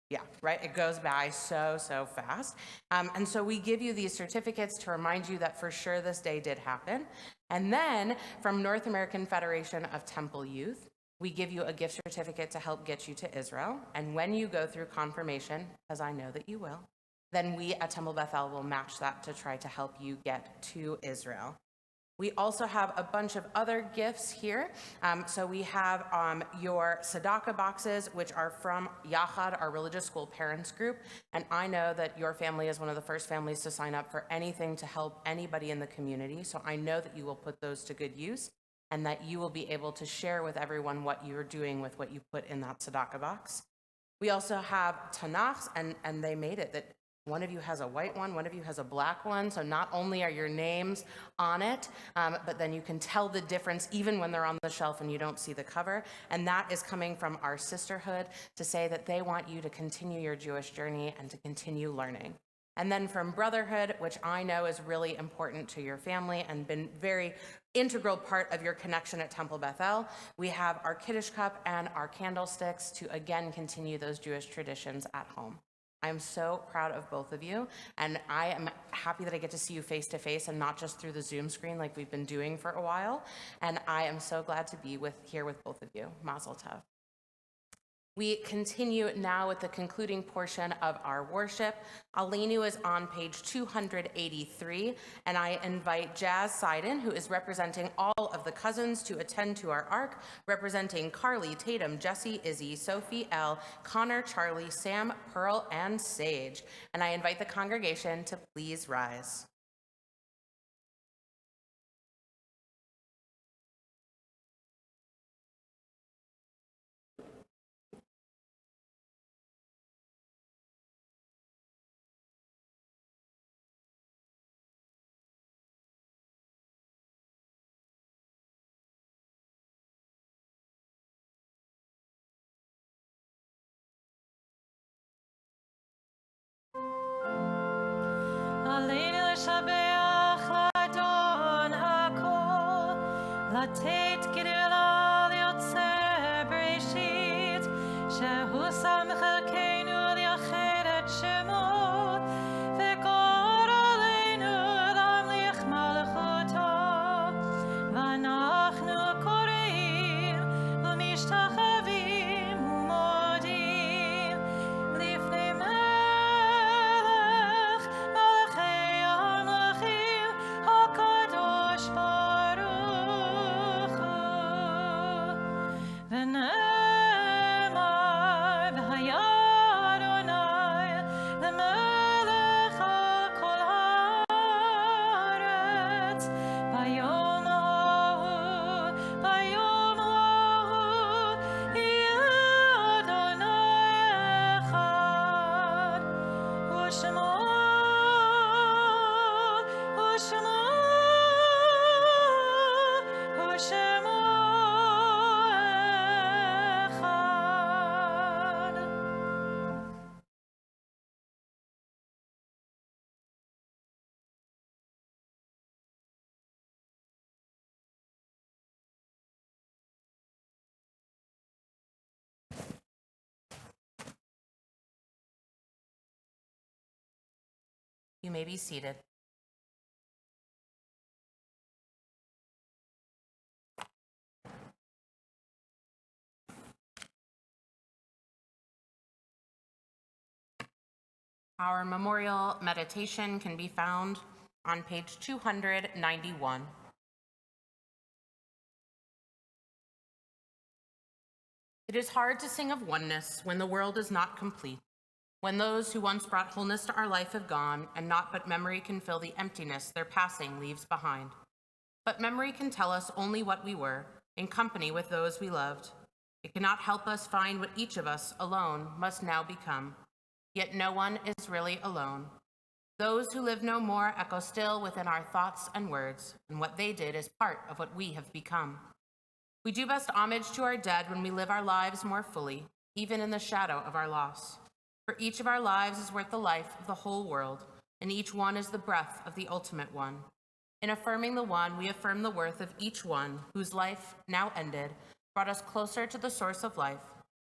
Yeah, right? It goes by so fast. And so we give you these certificates to remind you that for sure this day did happen. And then from North American Federation of Temple Youth, we give you a gift certificate to help get you to Israel. And when you go through confirmation, as I know that you will, then we at Temple Beth-El will match that to try to help you get to Israel. We also have a bunch of other gifts here. So we have your tzedakah boxes, which are from Yachad, our religious school parents group. And I know that your family is one of the first families to sign up for anything to help anybody in the community. So I know that you will put those to good use and that you will be able to share with everyone what you're doing with what you put in that tzedakah box. We also have Tanakhs, and they made it that one of you has a white one, one of you has a black one. So not only are your names on it, but then you can tell the difference even when they're on the shelf and you don't see the cover. And that is coming from our sisterhood to say that they want you to continue your Jewish journey and to continue learning. And then from Brotherhood, which I know is really important to your family and been very integral part of your connection at Temple Beth-El, we have our Kiddush cup and our candlesticks to again continue those Jewish traditions at home. I'm so proud of both of you, and I am happy that I get to see you face to face and not just through the Zoom screen like we've been doing for a while. And I am so glad to be here with both of you. Mazel tov. We continue now with the concluding portion of our worship. Aleinu is on page 283, and I invite Jazz Seiden, who is representing all of the cousins, to attend to our ark, representing Carly, Tatum, Jesse, Izzy, Sophie, Elle, Connor, Charlie, Sam, Pearl, and Sage. And I invite the congregation to please rise. עלינו לשבח לאדון הכל, לתת גדולה ליוצא בראשית, שהוא שם חלקנו לייחד את שמו, וגור עלינו להמליך מלכותו, ואנחנו קוראים ומשתחווים ומודים לפני You may be seated. Our memorial meditation can be found on page 291. It is hard to sing of oneness when the world is not complete, when those who once brought wholeness to our life have gone, and naught but memory can fill the emptiness their passing leaves behind. But memory can tell us only what we were, in company with those we loved. It cannot help us find what each of us alone must now become. Yet no one is really alone. Those who live no more echo still within our thoughts and words, and what they did is part of what we have become. We do best homage to our dead when we live our lives more fully, even in the shadow of our loss. For each of our lives is worth the life of the whole world, and each one is the breath of the ultimate one. In affirming the one, we affirm the worth of each one whose life, now ended, brought us closer to the source of life,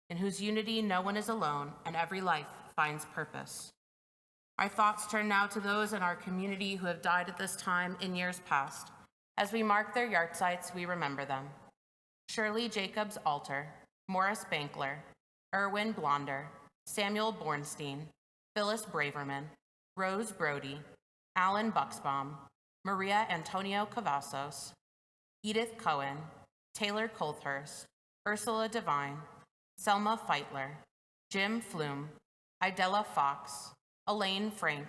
in whose unity no one is alone, and every life finds purpose. Our thoughts turn now to those in our community who have died at this time in years past. As we mark their yahrzeits, we remember them. Shirley Jacobs Alter, Morris Bankler, Erwin Blonder, Samuel Bornstein, Phyllis Braverman, Rose Brody, Alan Buxbaum, Maria Antonio Cavazos, Edith Cohen, Taylor Colthurst, Ursula Devine, Selma Feitler, Jim Flume, Idella Fox, Elaine Frank,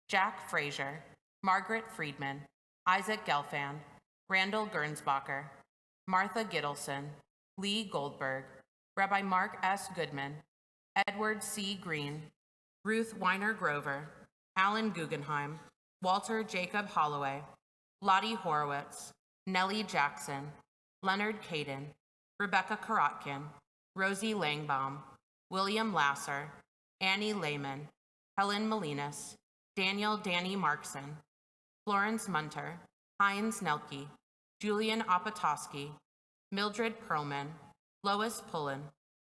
Jack Frazier, Margaret Friedman, Isaac Gelfand, Randall Gernsbacher, Martha Gittleson, Lee Goldberg, Rabbi Mark S. Goodman, Edward C. Green, Ruth Weiner Grover, Alan Guggenheim, Walter Jacob Holloway, Lottie Horowitz, Nellie Jackson, Leonard Caden, Rebecca Karotkin, Rosie Langbaum, William Lasser, Annie Lehman, Helen Molinas, Daniel Danny Markson, Florence Munter, Heinz Nelke, Julian Opatowski, Mildred Perlman, Lois Pullen,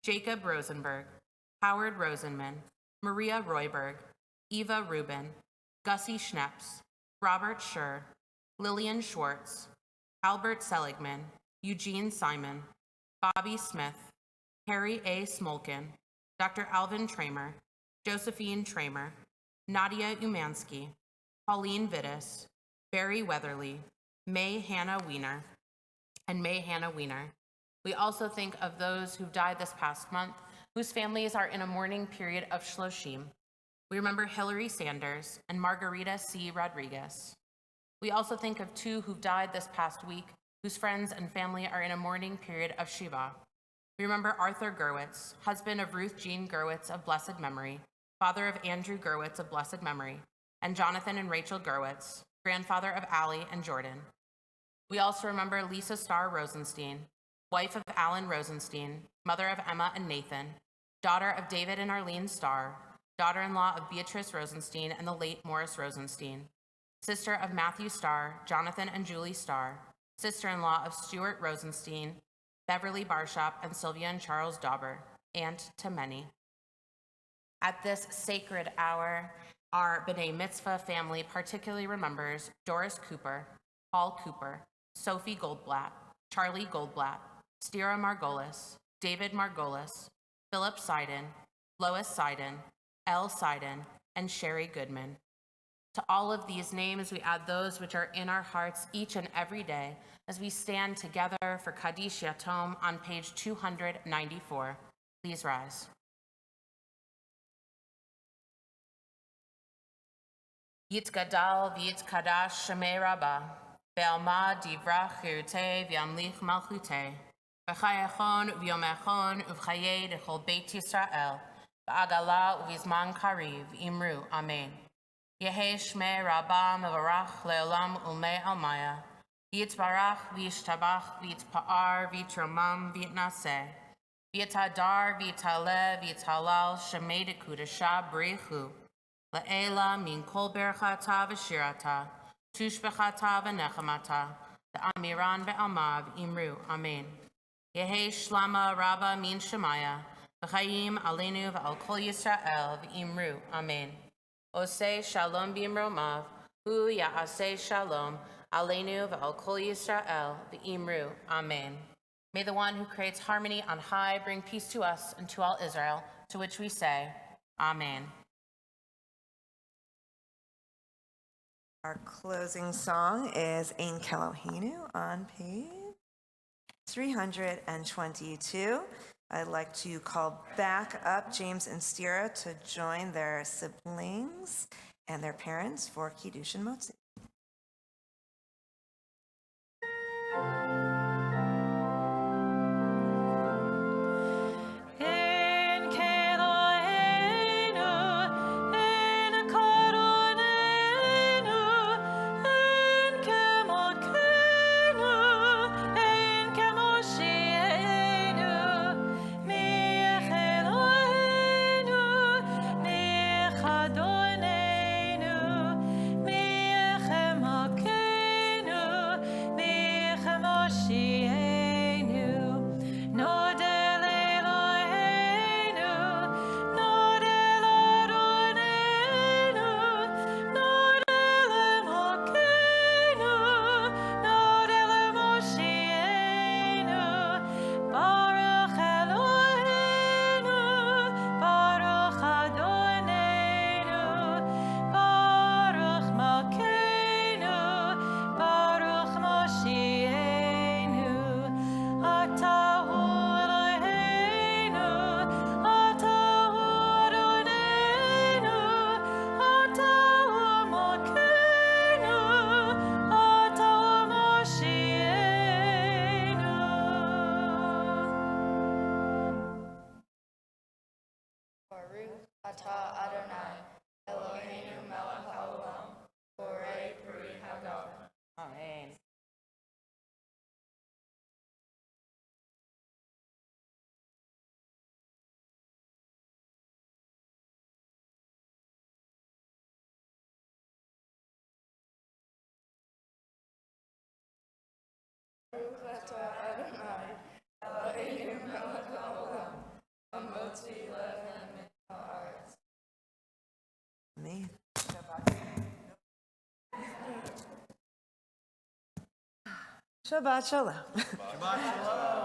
Jacob Rosenberg, Howard Rosenman, Maria Royberg, Eva Rubin, Gussie Schneps, Robert Schur, Lillian Schwartz, Albert Seligman, Eugene Simon, Bobby Smith, Harry A. Smolkin, Dr. Alvin Tramer, Josephine Tramer, Nadia Umansky, Pauline Vittis, Barry Weatherly, May Hannah Wiener, and May Hannah Wiener. We also think of those who died this past month, whose families are in a mourning period of Shloshim. We remember Hillary Sanders and Margarita C. Rodriguez. We also think of two who died this past week, whose friends and family are in a mourning period of Shiva. We remember Arthur Gurwitz, husband of Ruth Jean Gurwitz of blessed memory, father of Andrew Gurwitz of blessed memory, and Jonathan and Rachel Gurwitz, grandfather of Allie and Jordan. We also remember Lisa Starr Rosenstein, wife of Alan Rosenstein, mother of Emma and Nathan, daughter of David and Arlene Starr, daughter-in-law of Beatrice Rosenstein and the late Morris Rosenstein, sister of Matthew Starr, Jonathan and Julie Starr, sister-in-law of Stuart Rosenstein, Beverly Barshop, and Sylvia and Charles Dauber, aunt to many. At this sacred hour, our B'nai Mitzvah family particularly remembers Doris Cooper, Paul Cooper, Sophie Goldblatt, Charlie Goldblatt, Stira Margolis, David Margolis, Philip Seiden, Lois Seiden, Elle Seiden, and Sherry Goodman. To all of these names, we add those which are in our hearts each and every day as we stand together for Kaddish Yatom on page 294. Please rise. Yitzgadal v'yitzkadash shemei Rabbah, ve'alma divrach chirutei v'yamlich malchutei, v'chayachon v'yomechon uv'chayei d'chol Beit Yisrael, v'agala uv'izman kariv, imru, amen. Yehi shmei Rabbah mevarach le'olam ulmei almaya, yitzbarach v'yishtabach v'yitzpa'ar v'yitromam v'yitnaseh, v'yitadar v'yitaleh v'yithalal shemei d'kudasha b'richu, La'ela min kol berachata v'shirata, tushbechata v'nechamata, Amiran ve'almav imru, amen. Yehi shlama rabba min shemaya, v'chayim aleinu v'al kol Yisrael v'imru, amen. Oseh shalom b'imromav, hu ya'aseh shalom, aleinu v'al kol Yisrael v'imru, amen. May the one who creates harmony on high bring peace to us and to all Israel, to which we say, amen. Our closing song is Ein Kelohinu on page 322. I'd like to call back up James and Stira to join their siblings and their parents for Kiddush and Motzi. Amen. Shabbat shalom. Shabbat shalom.